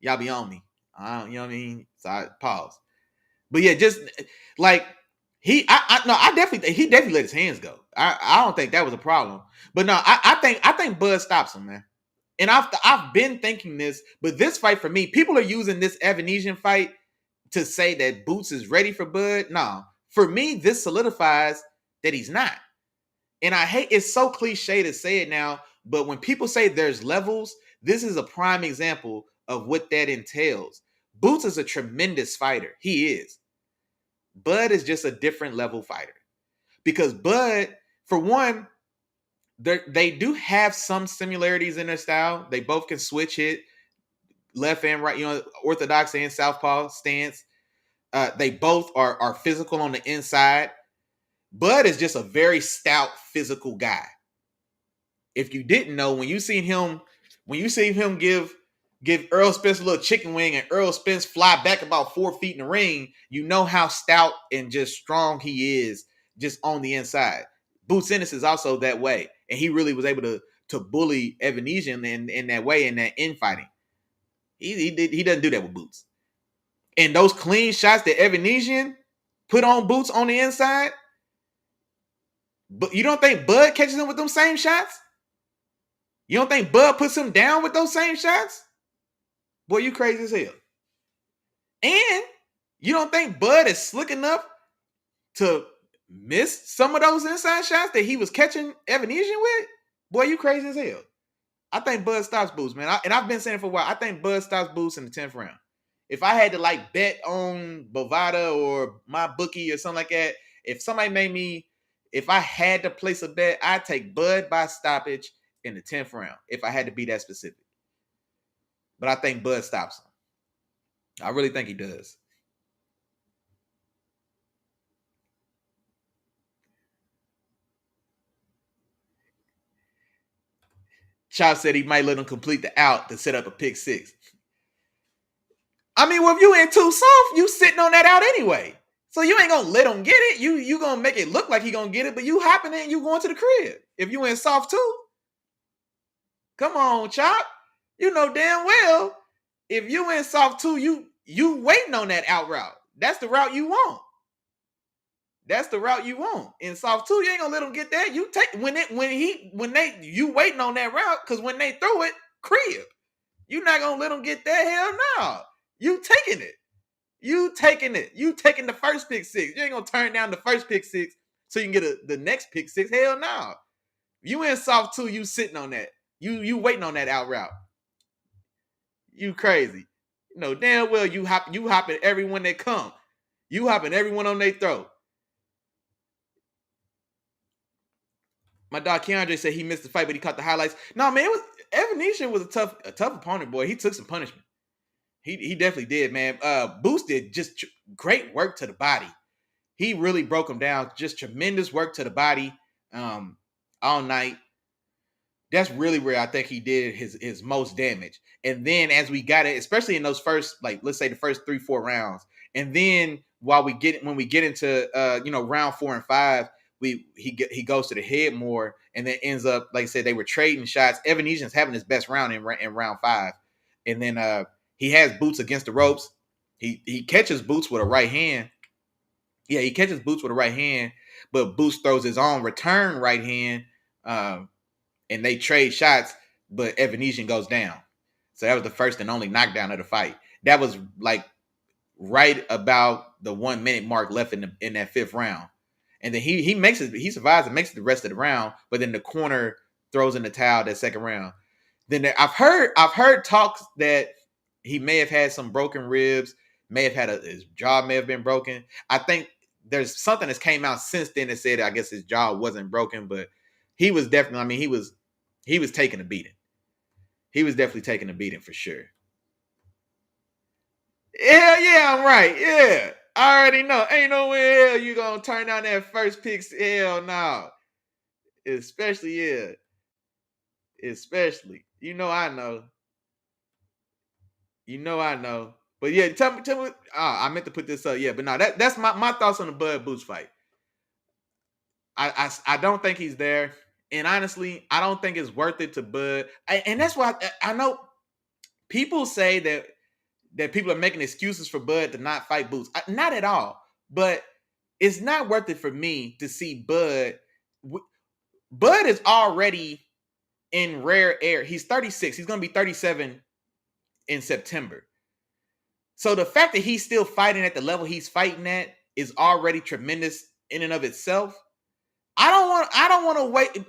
Y'all be on me. You know what I mean? So I pause. But yeah, just like he definitely let his hands go. I don't think that was a problem. But no, I think Bud stops him, man. And I've been thinking this, but this fight for me, people are using this Evanesian fight to say that Boots is ready for Bud. No, for me, this solidifies that he's not. And I hate, it's so cliche to say it now, but when people say there's levels, this is a prime example of what that entails. Boots is a tremendous fighter. He is. Bud is just a different level fighter. Because Bud, for one, they do have some similarities in their style. They both can switch hit left and right, orthodox and southpaw stance. They both are physical on the inside. Bud is just a very stout physical guy. If you didn't know, when you see him give Earl Spence a little chicken wing and Earl Spence fly back about 4 feet in the ring, you know how stout and just strong he is just on the inside. Boots Ennis is also that way, and he really was able to bully Evanesian in that way, in that infighting. He doesn't do that with Boots. And those clean shots that Evanesian put on Boots on the inside, but you don't think Bud catches him with them same shots? You don't think Bud puts him down with those same shots? Boy, you crazy as hell. And you don't think Bud is slick enough to miss some of those inside shots that he was catching Evanesian with? Boy, you crazy as hell. I think Bud stops Boots, man. And I've been saying it for a while. I think Bud stops Boots in the 10th round. If I had to bet on Bovada or my bookie or something like that, if I had to place a bet, I'd take Bud by stoppage in the 10th round if I had to be that specific. But I think Bud stops him. I really think he does. Chop said he might let him complete the out to set up a pick six. I mean, well, if you in too soft, you sitting on that out anyway. So you ain't gonna let him get it. You gonna make it look like he gonna get it, but you hopping in, you going to the crib. If you in soft too, come on, Chop. You know damn well if you in soft too, you waiting on that out route. That's the route you want. That's the route you want. In soft two, you ain't gonna let them get that. You take you waiting on that route, because when they throw it, crib. You not gonna let them get that. Hell no. You taking it. You taking it. You taking the first pick six. You ain't gonna turn down the first pick six so you can get the next pick six. Hell no. You in soft two, you sitting on that. You waiting on that out route. You crazy. You know damn well you hopping everyone that come. You hopping everyone on their throat. My dog Keandre said he missed the fight, but he caught the highlights. No, man, Evanesian was a tough opponent, boy. He took some punishment. He definitely did, man. Boost did just great work to the body. He really broke him down. Just tremendous work to the body all night. That's really where I think he did his most damage. And then as we got it, especially in those first, let's say the first 3-4 rounds, and then when we get into round 4 and 5, he goes to the head more, and then ends up, like I said, they were trading shots. Evanesian's having his best round in round 5, and then he has Boots against the ropes. He catches Boots with a right hand. Yeah, he catches Boots with a right hand, but Boots throws his own return right hand, and they trade shots, but Evanesian goes down. So that was the first and only knockdown of the fight. That was right about the 1 minute mark left in that 5th round. And then he survives and makes it the rest of the round, but then the corner throws in the towel that 2nd round. Then I've heard talks that he may have had some broken ribs, may have had his jaw may have been broken. I think there's something that's came out since then that said I guess his jaw wasn't broken, but he was definitely, I mean, he was taking a beating. He was definitely taking a beating for sure. Yeah, I'm right. Yeah. I already know. Ain't no way you gonna turn down that first pick. Hell no. Especially, yeah. Especially. I know. I know. But yeah, tell me. I meant to put this up. Yeah, but no, that's my thoughts on the Bud Boots fight. I don't think he's there. And honestly, I don't think it's worth it to Bud. And that's why I know people say that people are making excuses for Bud to not fight Boots. Not at all. But it's not worth it for me to see Bud. Bud is already in rare air. He's 36. He's going to be 37 in September. So the fact that he's still fighting at the level he's fighting at is already tremendous in and of itself. I don't want to wait.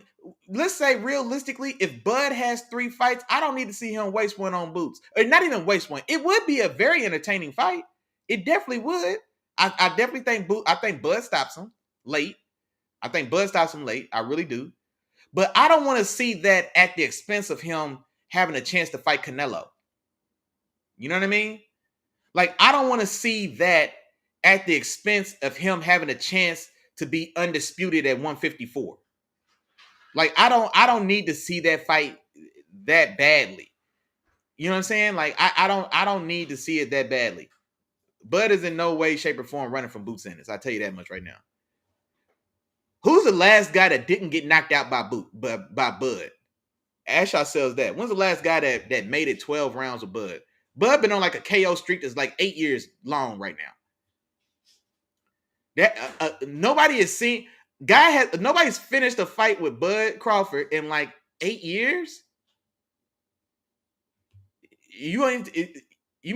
Let's say realistically, if Bud has 3 fights, I don't need to see him waste one on Boots. Or not even waste one. It would be a very entertaining fight. It definitely would. I definitely think I think Bud stops him late. I think Bud stops him late. I really do. But I don't want to see that at the expense of him having a chance to fight Canelo. You know what I mean? Like, I don't want to see that at the expense of him having a chance to be undisputed at 154. Like, I don't need to see that fight that badly. You know what I'm saying? Like, I don't need to see it that badly. Bud is in no way, shape, or form running from Boots Ennis. I'll tell you that much right now. Who's the last guy that didn't get knocked out by Bud? Ask yourselves that. When's the last guy that made it 12 rounds with Bud? Bud been on like a KO streak that's like 8 years long right now. That nobody has seen. Nobody's finished a fight with Bud Crawford in like 8 years. You mean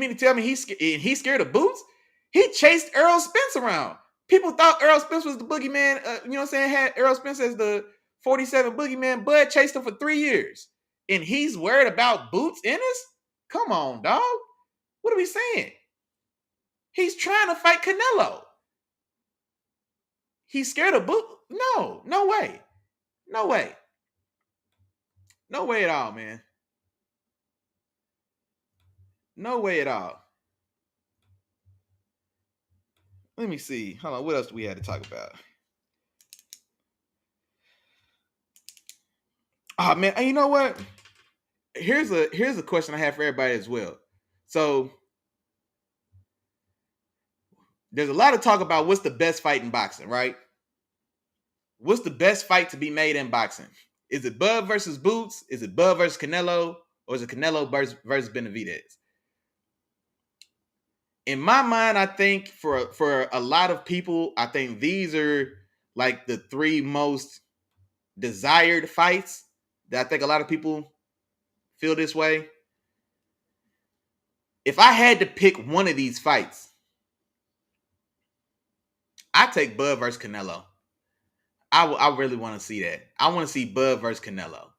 to tell me he's scared of Boots? He chased Errol Spence around. People thought Errol Spence was the boogeyman. You know what I'm saying? Had Errol Spence as the 47 boogeyman. Bud chased him for 3 years, and he's worried about Boots Ennis? Come on, dog. What are we saying? He's trying to fight Canelo. He's scared of Boots? No way. No way. No way at all, man. No way at all. Let me see. Hold on. What else do we have to talk about? Oh man, and you know what? Here's a question I have for everybody as well. So there's a lot of talk about what's the best fight in boxing, right? What's the best fight to be made in boxing? Is it Bud versus Boots? Is it Bud versus Canelo? Or is it Canelo versus Benavidez? In my mind, I think for a lot of people, I think these are like the 3 most desired fights that I think a lot of people feel this way. If I had to pick one of these fights, I take Bud versus Canelo. I really want to see that. I want to see Bud versus Canelo.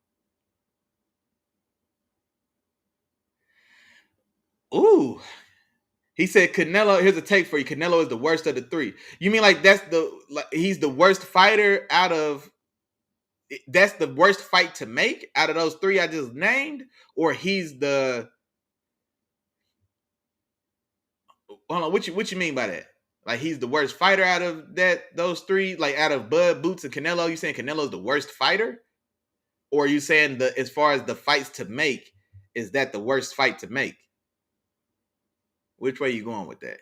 Ooh. He said Canelo, here's a take for you. Canelo is the worst of the 3. You mean like he's the worst fighter that's the worst fight to make out of those 3 I just named? Or he's the hold on, what you mean by that? Like he's the worst fighter out of those 3, like out of Bud, Boots, and Canelo? You saying Canelo's the worst fighter? Or are you saying as far as the fights to make, is that the worst fight to make? Which way you going with that?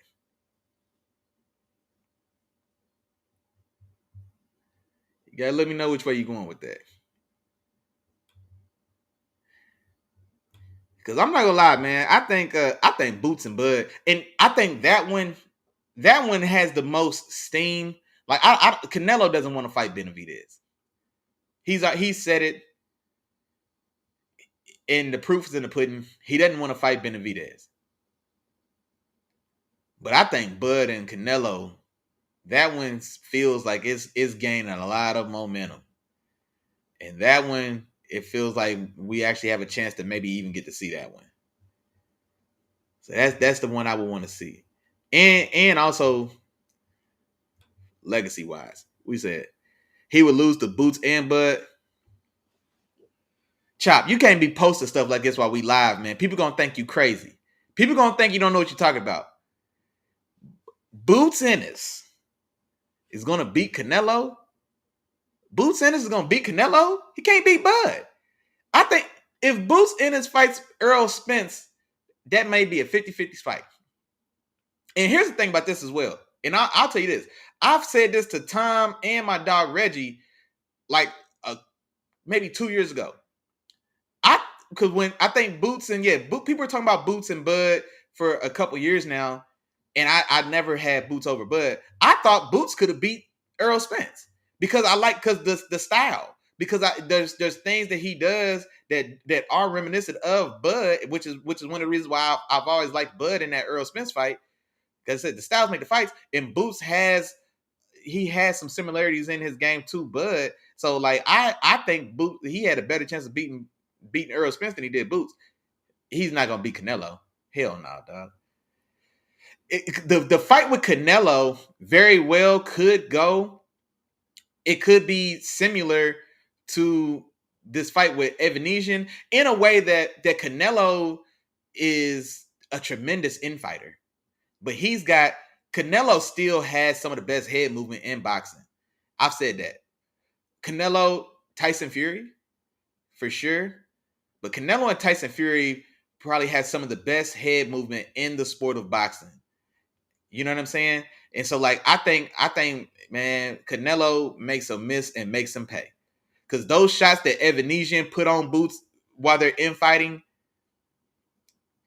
You gotta let me know which way you going with that. Because I'm not gonna lie, man. I think Boots and Bud, and I think that one has the most steam. Like Canelo doesn't want to fight Benavidez. He said it, and the proof is in the pudding. He doesn't want to fight Benavidez. But I think Bud and Canelo, that one feels like it's gaining a lot of momentum. And that one, it feels like we actually have a chance to maybe even get to see that one. So that's the one I would want to see. And also legacy wise, we said he would lose to Boots and Bud. Chop, you can't be posting stuff like this while we live, man. People gonna think you crazy. People gonna think you don't know what you're talking about. Boots Ennis is gonna beat Canelo. Boots Ennis is gonna beat Canelo. He can't beat Bud. I think if Boots Ennis fights Errol Spence, that may be a 50-50 fight. And here's the thing about this as well. And I'll tell you this. I've said this to Tom and my dog Reggie like maybe 2 years ago. Because when I think Boots and people are talking about Boots and Bud for a couple years now, and I never had Boots over Bud. I thought Boots could have beat Errol Spence because the style. Because there's things that he does that are reminiscent of Bud, which is one of the reasons why I've always liked Bud in that Errol Spence fight. Because I said the styles make the fights, and Boots he has some similarities in his game too, Bud. So like I think Boots, he had a better chance of beating Earl Spence than he did Boots. He's not gonna beat Canelo. Hell no, dog. The fight with Canelo very well could go. It could be similar to this fight with Evanesian in a way that Canelo is a tremendous infighter, but Canelo still has some of the best head movement in boxing. I've said that. Canelo, Tyson Fury, for sure. But Canelo and Tyson Fury probably has some of the best head movement in the sport of boxing. You know what I'm saying? And so, like, I think, man, Canelo makes a miss and makes him pay. Because those shots that Evanesian put on Boots while they're infighting,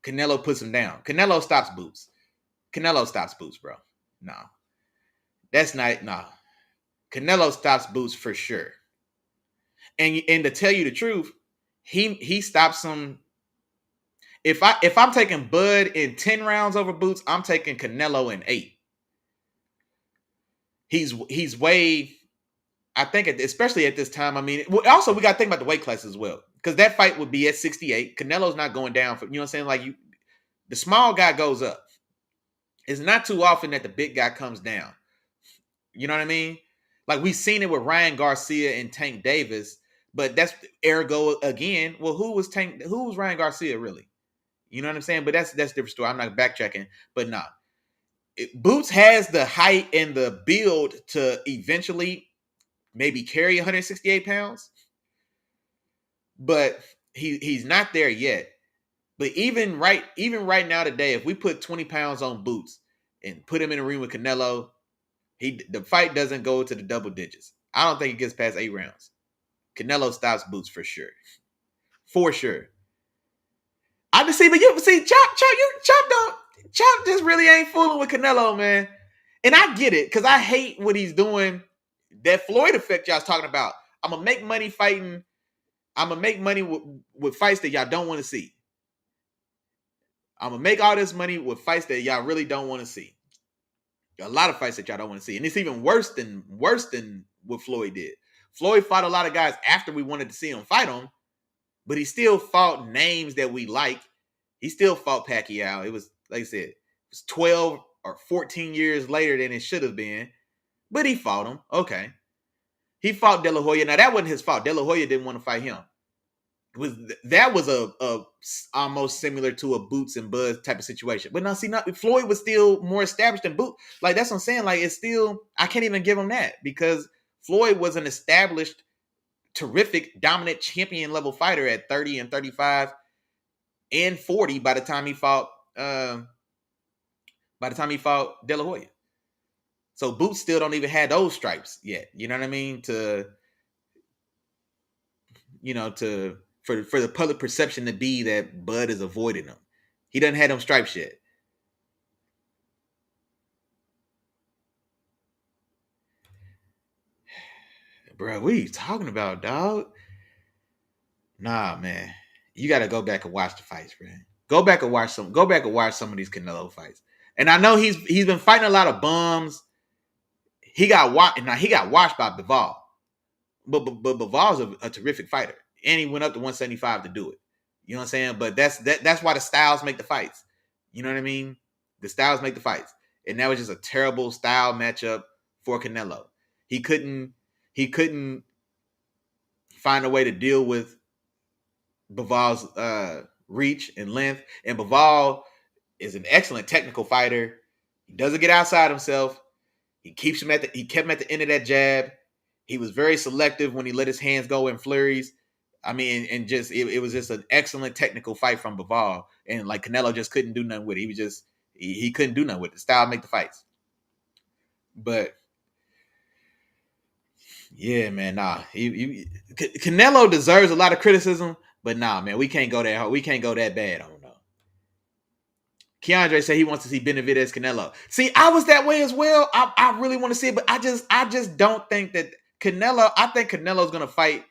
Canelo puts him down. Canelo stops Boots. Canelo stops Boots, bro. No. That's not, no. Canelo stops Boots for sure. And to tell you the truth, he stops him. If I'm taking Bud in 10 rounds over Boots, I'm taking Canelo in 8. He's way, I think, especially at this time. I mean, also we got to think about the weight class as well, because that fight would be at 68. Canelo's not going down for, you know what I'm saying? Like, the small guy goes up. It's not too often that the big guy comes down. You know what I mean? Like, we've seen it with Ryan Garcia and Tank Davis, but that's ergo again. Well, who was Ryan Garcia really? You know what I'm saying? But that's a different story. I'm not backtracking, but nah. Boots has the height and the build to eventually maybe carry 168 pounds, but he's not there yet. But even right now today, if we put 20 pounds on Boots and put him in a ring with Canelo, the fight doesn't go to the double digits. I don't think it gets past 8 rounds. Canelo stops Boots for sure. For sure. I just see, but Chop just really ain't fooling with Canelo, man. And I get it, because I hate what he's doing. That Floyd effect y'all's talking about. I'm gonna make money fighting. I'm gonna make money with fights that y'all don't want to see. I'm gonna make all this money with fights that y'all really don't want to see. A lot of fights that y'all don't want to see, and it's even worse than what Floyd did. Floyd fought a lot of guys after we wanted to see him fight them, but he still fought names that we like. He still fought Pacquiao. It was, like I said, it was 12 or 14 years later than it should have been, but he fought him. Okay. He fought De La Hoya. Now, that wasn't his fault. De La Hoya didn't want to fight him. That was a almost similar to a Boots and Bud type of situation. But now, see, Floyd was still more established than Boots. Like, that's what I'm saying. Like, it's still, I can't even give him that, because Floyd was an established, terrific, dominant champion level fighter at 30 and 35 and 40 by the time he fought De La Hoya. So Boots still don't even have those stripes yet. You know what I mean? For the public perception to be that Bud is avoiding them. He doesn't have them stripes yet. Bro, what are you talking about, dog? Nah, man. You got to go back and watch the fights, man. Go back and watch some of these Canelo fights. And I know he's been fighting a lot of bums. He got washed by Bivol. But Bivol's a terrific fighter. And he went up to 175 to do it. You know what I'm saying? But that's why the styles make the fights. You know what I mean? The styles make the fights. And that was just a terrible style matchup for Canelo. He couldn't find a way to deal with Bivol's reach and length. And Bivol is an excellent technical fighter. He doesn't get outside himself. He kept him at the end of that jab. He was very selective when he let his hands go in flurries. I mean, and just it was just an excellent technical fight from Bivol. And like, Canelo just couldn't do nothing with it. He couldn't do nothing with it. The style make the fights. But yeah, man, nah. Canelo deserves a lot of criticism, but nah, man, we can't go that hard. We can't go that bad. I don't know. Keandre said he wants to see Benavidez Canelo. See, I was that way as well. I really want to see it, but I just don't think that Canelo. I think Canelo's gonna fight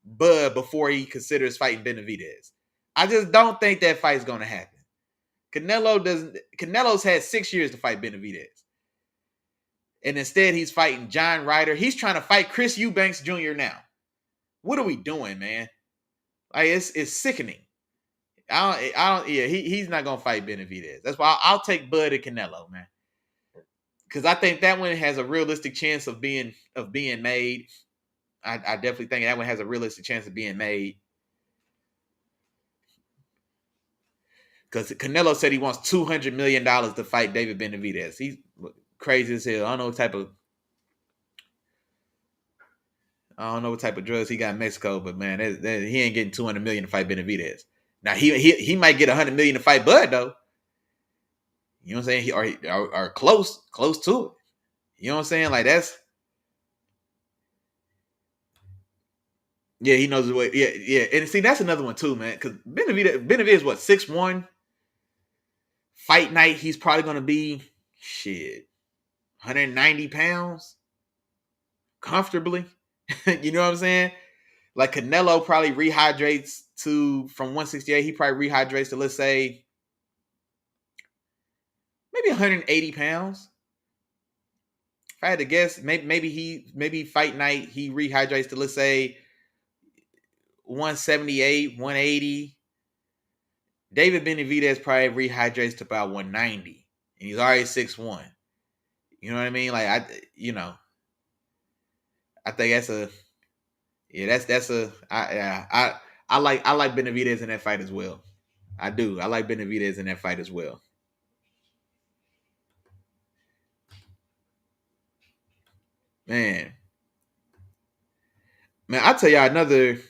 Bud before he considers fighting Benavidez. I just don't think that fight's gonna happen. Canelo's had 6 years to fight Benavidez. And instead, he's fighting John Ryder. He's trying to fight Chris Eubanks Jr. now. What are we doing, man? Like it's sickening. Yeah, he's not gonna fight Benavidez. That's why I'll take Bud and Canelo, man, because I think that one has a realistic chance of being made. I definitely think that one has a realistic chance of being made. Because Canelo said he wants $200 million to fight David Benavidez. He's crazy as hell. I don't know what type of drugs he got in Mexico, but man, he ain't getting $200 million to fight Benavidez. Now he might get $100 million to fight Bud though. You know what I'm saying? Or close to it. You know what I'm saying? Like that's. Yeah, he knows the way. Yeah. And see, that's another one too, man. Because Benavidez what 6'1". Fight night, he's probably gonna be 190 pounds comfortably. You know what I'm saying? Like Canelo probably rehydrates from 168. He probably rehydrates to, let's say, maybe 180 pounds. If I had to guess, maybe fight night he rehydrates to, let's say, 178, 180. David Benavidez probably rehydrates to about 190, and he's already 6'1". You know what I mean? Like I think that's a I like Benavidez in that fight as well. I do. I like Benavidez in that fight as well. Man, I tell y'all another.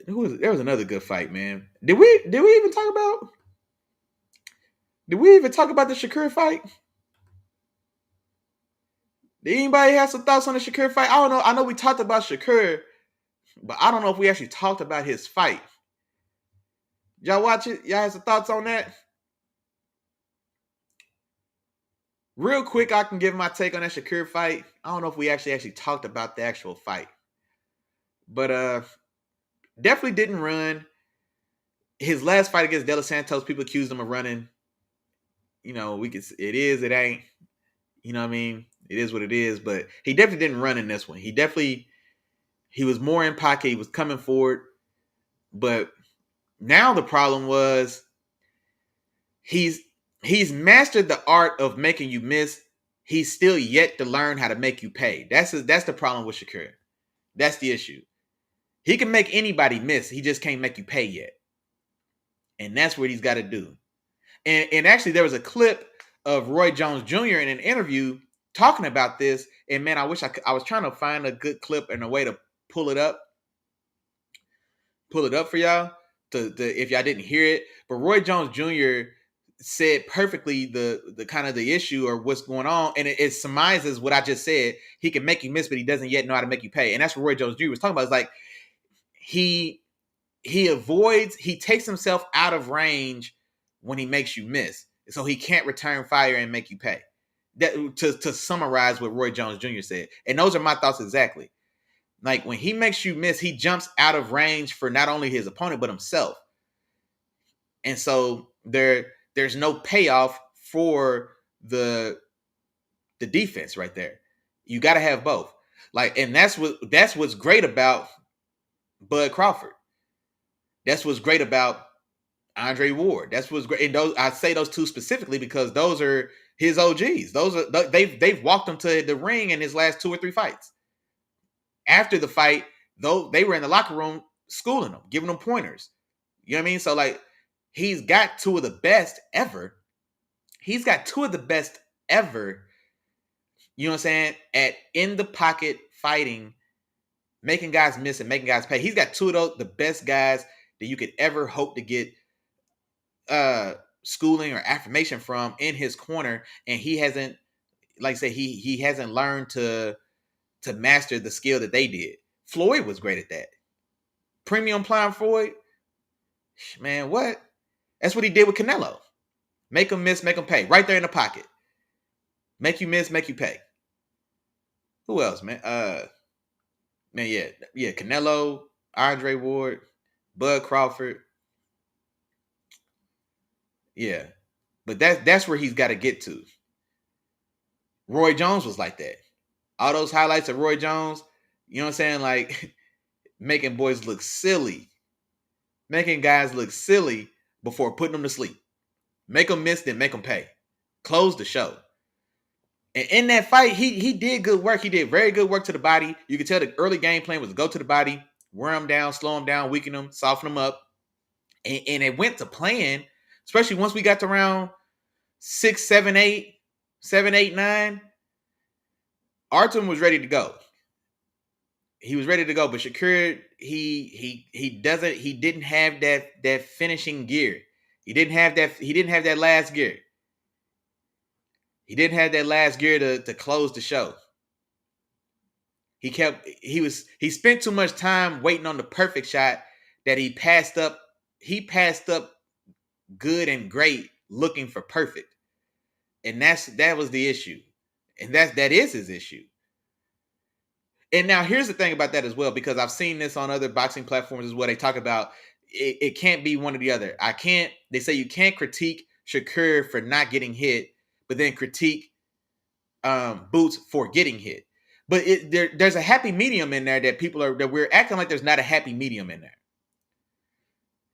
There was another good fight, man. Did we even talk about? Did we even talk about the Shakur fight? Did anybody have some thoughts on the Shakur fight? I don't know. I know we talked about Shakur, but I don't know if we actually talked about his fight. Y'all watch it? Y'all have some thoughts on that? Real quick, I can give my take on that Shakur fight. I don't know if we actually talked about the actual fight. But definitely didn't run. His last fight against De Los Santos, people accused him of running. You know, it is, it ain't. You know what I mean? It is what it is, but he definitely didn't run in this one. He was more in pocket. He was coming forward. But now the problem was he's mastered the art of making you miss. He's still yet to learn how to make you pay. That's the problem with Shakur. That's the issue. He can make anybody miss. He just can't make you pay yet. And that's what he's got to do. And actually, there was a clip of Roy Jones Jr. in an interview talking about this. And man, I wish I was trying to find a good clip and a way to pull it up for y'all to if y'all didn't hear it. But Roy Jones Jr. said perfectly the kind of the issue or what's going on, and it surmises what I just said. He can make you miss, but he doesn't yet know how to make you pay. And that's what Roy Jones Jr. was talking about. It's like he takes himself out of range when he makes you miss, so he can't return fire and make you pay. That to summarize what Roy Jones Jr. said, and those are my thoughts exactly. Like when he makes you miss, he jumps out of range for not only his opponent but himself, and so there's no payoff for the defense right there. You got to have both. Like, and that's what's great about Bud Crawford. That's what's great about Andre Ward. That's what's great. And those, I say those two specifically because those are his OGs. Those are they've walked him to the ring in his last 2 or 3 fights. After the fight, though, they were in the locker room schooling him, giving him pointers. You know what I mean? So like, he's got 2 of the best ever. He's got 2 of the best ever. You know what I'm saying? At in the pocket fighting, making guys miss and making guys pay. He's got 2 of those, the best guys that you could ever hope to get schooling or affirmation from in his corner, and he hasn't, like I say, he hasn't learned to master the skill that they did. Floyd was great at that. Premium Prime Floyd, man, what? That's what he did with Canelo. Make him miss, make him pay. Right there in the pocket. Make you miss, make you pay. Who else, man? Yeah, Canelo, Andre Ward, Bud Crawford. Yeah. But that's where he's got to get to. Roy Jones was like that. All those highlights of Roy Jones, you know what I'm saying? Like making boys look silly, making guys look silly before putting them to sleep. Make them miss, then make them pay. Close the show. And in that fight, he did good work. He did very good work to the body. You could tell the early game plan was to go to the body, wear him down, slow him down, weaken him, soften him up. And it went to plan, especially once we got to round 6, 7, 8, 7, 8, 9. Artem was ready to go. He was ready to go, but Shakur, he didn't have that finishing gear. He didn't have that last gear. He didn't have that last gear to close the show. He spent too much time waiting on the perfect shot that he passed up. He passed up good and great looking for perfect. And that was the issue. And that is his issue. And now here's the thing about that as well, because I've seen this on other boxing platforms as well. They talk about it can't be one or the other. They say you can't critique Shakur for not getting hit, but then critique Boots for getting hit. But there's a happy medium in there that we're acting like there's not a happy medium in there.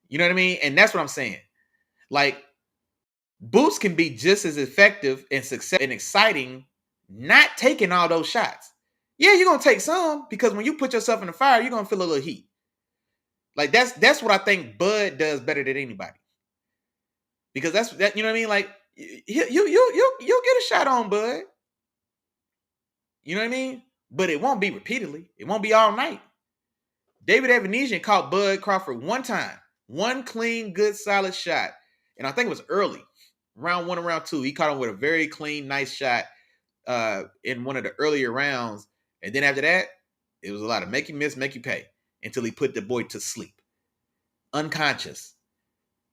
You know what I mean? And that's what I'm saying. Like, Boots can be just as effective and successful and exciting not taking all those shots. Yeah, you're gonna take some, because when you put yourself in the fire, you're gonna feel a little heat. Like that's what I think Bud does better than anybody. Because that you know what I mean? Like you'll get a shot on Bud. You know what I mean? But it won't be repeatedly. It won't be all night. David Evanesian caught Bud Crawford one time. One clean, good, solid shot. And I think it was early. Round 1 and round 2. He caught him with a very clean, nice shot in one of the earlier rounds. And then after that, it was a lot of make you miss, make you pay, until he put the boy to sleep. Unconscious.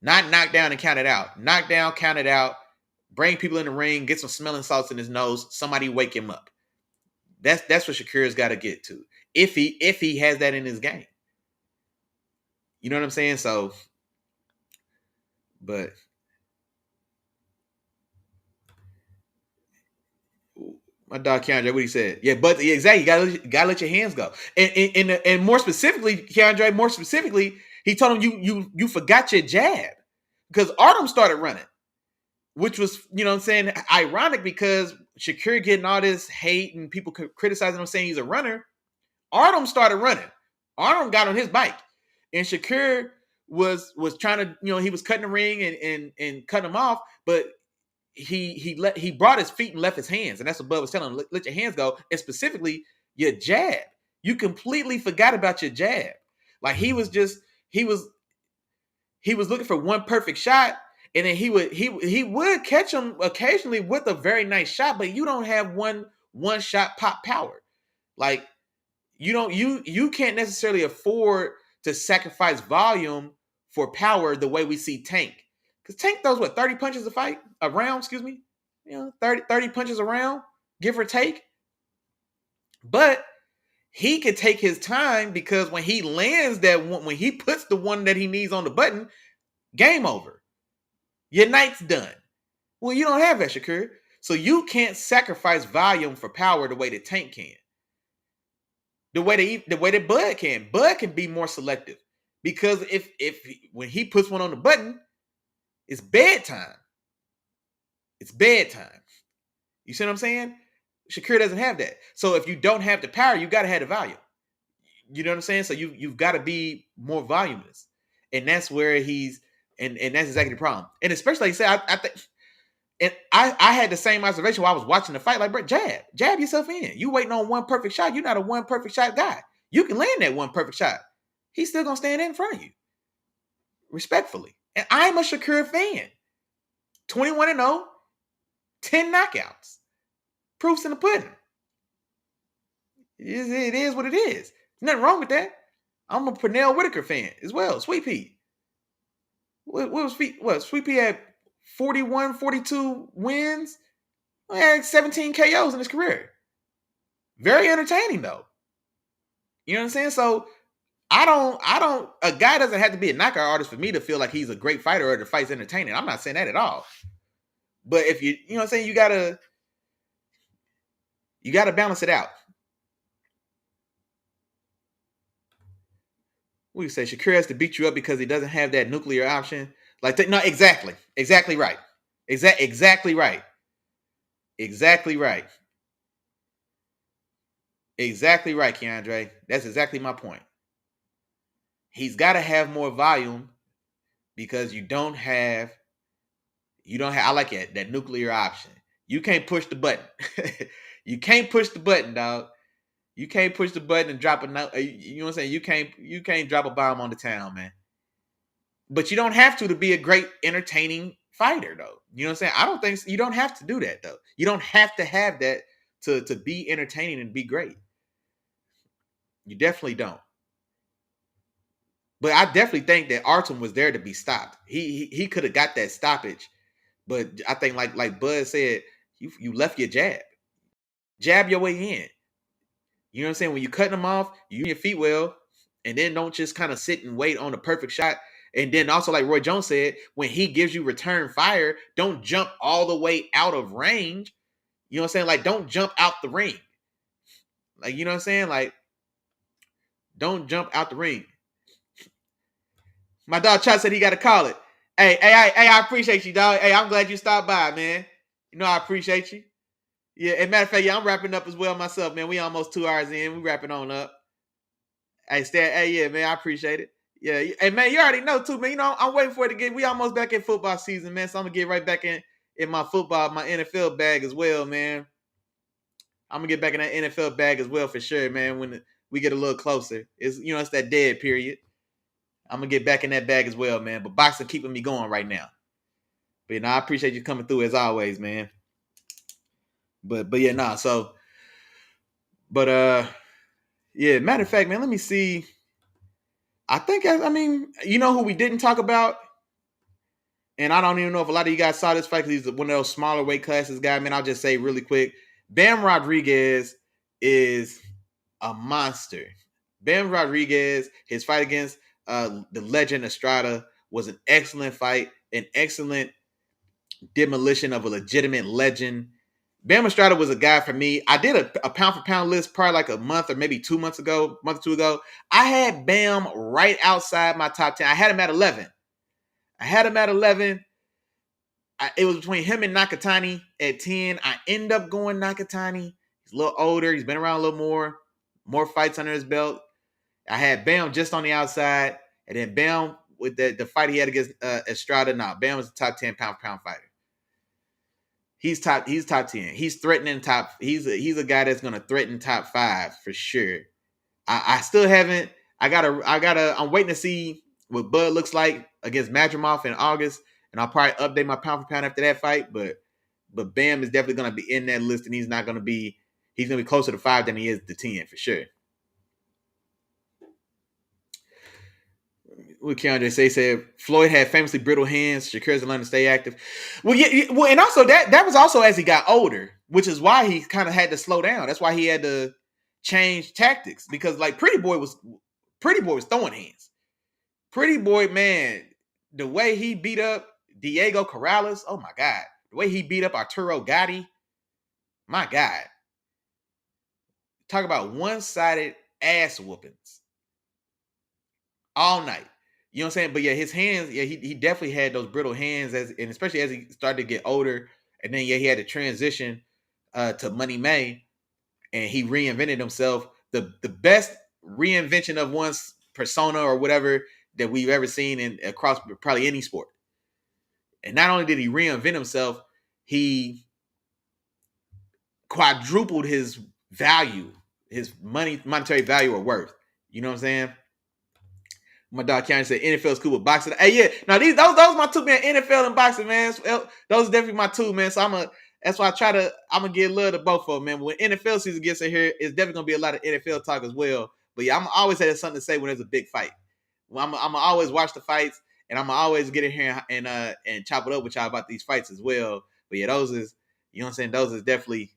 Not knocked down and counted out. Knocked down, counted out, bring people in the ring, get some smelling salts in his nose, somebody wake him up. That's what Shakur's got to get to. If he has that in his game. You know what I'm saying? So, but my dog Keandre, what he said. Yeah, but exactly, you gotta let your hands go. And more specifically, Keandre, he told him you forgot your jab. Because Artem started running. Which was, you know what I'm saying, ironic, because Shakur getting all this hate and people criticizing him saying he's a runner. Artem started running. Artem got on his bike. And Shakur was trying to, you know, he was cutting the ring and cutting him off, but he brought his feet and left his hands. And that's what Bud was telling him, let your hands go. And specifically, your jab. You completely forgot about your jab. Like he was looking for one perfect shot. And then he would catch him occasionally with a very nice shot, but you don't have one shot pop power. Like you can't necessarily afford to sacrifice volume for power the way we see Tank. Because Tank throws 30 punches a round, excuse me. You know, 30 punches a round, give or take. But he could take his time, because when he lands that one, when he puts the one that he needs on the button, game over. Your night's done. Well, you don't have that, Shakur. So you can't sacrifice volume for power the way that Tank can. The way that Bud can. Bud can be more selective. Because when he puts one on the button, it's bedtime. It's bedtime. You see what I'm saying? Shakur doesn't have that. So if you don't have the power, you gotta have the volume. You know what I'm saying? So you've got to be more voluminous. And that's where he's and that's exactly the problem. And especially, like you said, I think, and I had the same observation while I was watching the fight. Like, bro, jab yourself in. You waiting on one perfect shot. You're not a one perfect shot guy. You can land that one perfect shot. He's still gonna stand in front of you, respectfully. And I'm a Shakur fan. 21-0, 10 knockouts. Proof's in the pudding. It is what it is. There's nothing wrong with that. I'm a Pernell Whitaker fan as well. Sweet Pea. Sweet Pea had 41, 42 wins. He had 17 KOs in his career. Very entertaining, though. You know what I'm saying? So a guy doesn't have to be a knockout artist for me to feel like he's a great fighter or the fight's entertaining. I'm not saying that at all. But if you know what I'm saying, you gotta, You got to balance it out. What do you say? Shakur has to beat you up because he doesn't have that nuclear option. No, exactly right, exactly right, exactly right, exactly right, Keandre. That's exactly my point. He's got to have more volume because you don't have. I like it, that nuclear option. You can't push the button. You can't push the button, dog. You can't push the button and drop a note. You know what I'm saying? You can't drop a bomb on the town, man. But you don't have to be a great entertaining fighter, though. You know what I'm saying? I don't think you don't have to do that, though. You don't have to have that to be entertaining and be great. You definitely don't. But I definitely think that Artem was there to be stopped. He could have got that stoppage, but I think like Bud said, you left your jab your way in. You know what I'm saying? When you're cutting them off, you use your feet well, and then don't just kind of sit and wait on the perfect shot. And then also, like Roy Jones said, when he gives you return fire, don't jump all the way out of range. You know what I'm saying? Like, don't jump out the ring. Like, you know what I'm saying? Like, don't jump out the ring. My dog Chuck said he got to call it. Hey, I appreciate you, dog. Hey, I'm glad you stopped by, man. You know I appreciate you. Yeah, and matter of fact, yeah, I'm wrapping up as well myself, man. We almost 2 hours in. We wrapping on up. Hey, Stan. Hey, yeah, man, I appreciate it. Yeah, hey, man, you already know too, man. You know, I'm waiting for it to get. We almost back in football season, man. So I'm gonna get right back in my football, my NFL bag as well, man. I'm gonna get back in that NFL bag as well for sure, man. When we get a little closer, it's that dead period. I'm gonna get back in that bag as well, man. But boxing keeping me going right now. But I appreciate you coming through as always, man. But yeah, nah. So, but yeah. Matter of fact, man, let me see. I mean, you know who we didn't talk about, and I don't even know if a lot of you guys saw this fight because he's one of those smaller weight classes guy. Man, I'll just say really quick, Bam Rodriguez is a monster. Bam Rodriguez, his fight against the legend Estrada was an excellent fight, an excellent demolition of a legitimate legend. Bam Estrada was a guy for me. I did a pound for pound list probably like a month or maybe 2 months ago, month or two ago. I had Bam right outside my top 10. I had him at 11. It was between him and Nakatani at 10. I end up going Nakatani. He's a little older. He's been around a little more fights under his belt. I had Bam just on the outside, and then Bam with the fight he had against Estrada. Nah, Bam was a top 10 pound for pound fighter. He's top 10. He's threatening top. He's a guy that's gonna threaten top 5 for sure. I still haven't. I'm waiting to see what Bud looks like against Madrimov in August, and I'll probably update my pound for pound after that fight. But Bam is definitely gonna be in that list, and he's gonna be closer to 5 than he is to 10 for sure. What Keandre said Floyd had famously brittle hands. Shakur's learned to stay active. Well, yeah, well, and also that was also as he got older, which is why he kind of had to slow down. That's why he had to change tactics because like Pretty Boy was throwing hands. Pretty Boy, man, the way he beat up Diego Corrales, oh my God, the way he beat up Arturo Gatti, my God, talk about one-sided ass whoopings all night. You know what I'm saying? But yeah, his hands, yeah, he definitely had those brittle hands and especially as he started to get older. And then yeah, he had to transition to Money May, and he reinvented himself. The best reinvention of one's persona or whatever that we've ever seen across probably any sport. And not only did he reinvent himself, he quadrupled his value, his monetary value or worth. You know what I'm saying? My dog Karen said NFL is cool with boxing. Hey, yeah. Now those my two, man. NFL and boxing, man. Those are definitely my two, man. So that's why I'm gonna get love to both of them, man. When NFL season gets in here, it's definitely gonna be a lot of NFL talk as well. But yeah, I'm always have something to say when there's a big fight. Well, I'm gonna always watch the fights, and I'm gonna always get in here and chop it up with y'all about these fights as well. But yeah, those is, you know what I'm saying. Those is definitely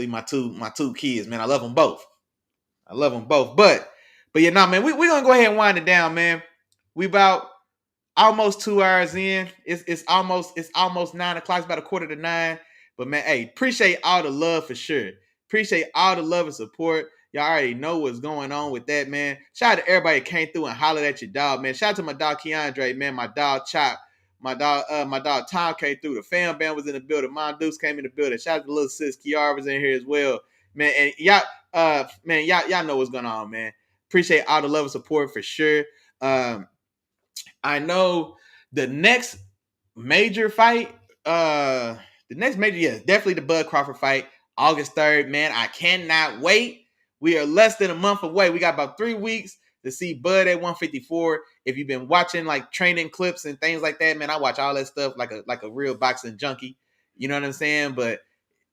my two kids, man. I love them both. But yeah, man, we're gonna go ahead and wind it down, man. We about almost 2 hours in. It's almost 9 o'clock. It's about 8:45. But man, hey, appreciate all the love for sure. Appreciate all the love and support. Y'all already know what's going on with that, man. Shout out to everybody that came through and hollered at your dog, man. Shout out to my dog Keandre, man. My dog Chop. My dog Tom came through. The fam band was in the building. Mon Deuce came in the building. Shout out to little sis Kiara was in here as well. Man, and y'all know what's going on, man. Appreciate all the love and support for sure. I know the next major fight, definitely the Bud Crawford fight, August 3rd, man. I cannot wait. We are less than a month away. We got about 3 weeks to see Bud at 154. If you've been watching like training clips and things like that, man, I watch all that stuff like a real boxing junkie. You know what I'm saying? But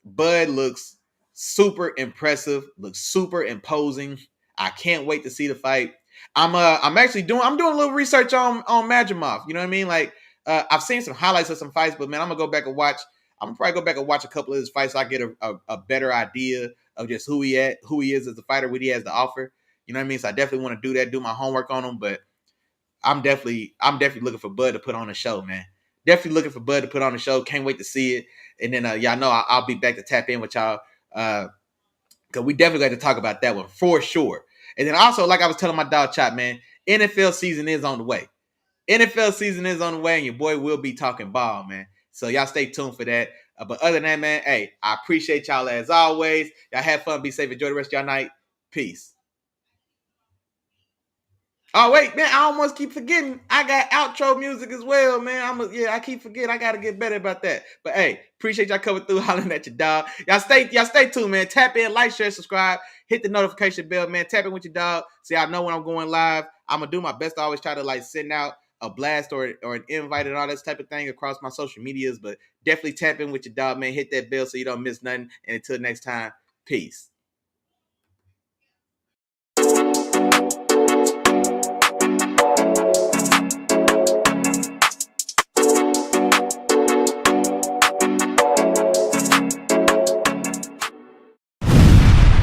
Bud looks super impressive, looks super imposing. I can't wait to see the fight. I'm doing a little research on Majimov. You know what I mean? Like I've seen some highlights of some fights, but man, I'm gonna go back and watch. I'm gonna probably go back and watch a couple of his fights so I get a better idea of just who he is as a fighter, what he has to offer. You know what I mean? So I definitely want to do that, do my homework on him. But I'm definitely looking for Bud to put on a show, man. Definitely looking for Bud to put on a show. Can't wait to see it. And then y'all know I'll be back to tap in with y'all because we definitely got to talk about that one for sure. And then also, like I was telling my dog Chop, man, NFL season is on the way. NFL season is on the way, and your boy will be talking ball, man. So y'all stay tuned for that. But other than that, man, hey, I appreciate y'all as always. Y'all have fun, be safe, enjoy the rest of y'all night. Peace. Oh wait, man! I almost keep forgetting. I got outro music as well, man. I keep forgetting. I gotta get better about that. But hey, appreciate y'all coming through, hollering at your dog. Y'all stay tuned, man. Tap in, like, share, subscribe, hit the notification bell, man. Tap in with your dog. See, I know when I'm going live. I'm gonna do my best to always try to like send out a blast or an invite and all this type of thing across my social medias. But definitely tap in with your dog, man. Hit that bell so you don't miss nothing. And until next time, peace.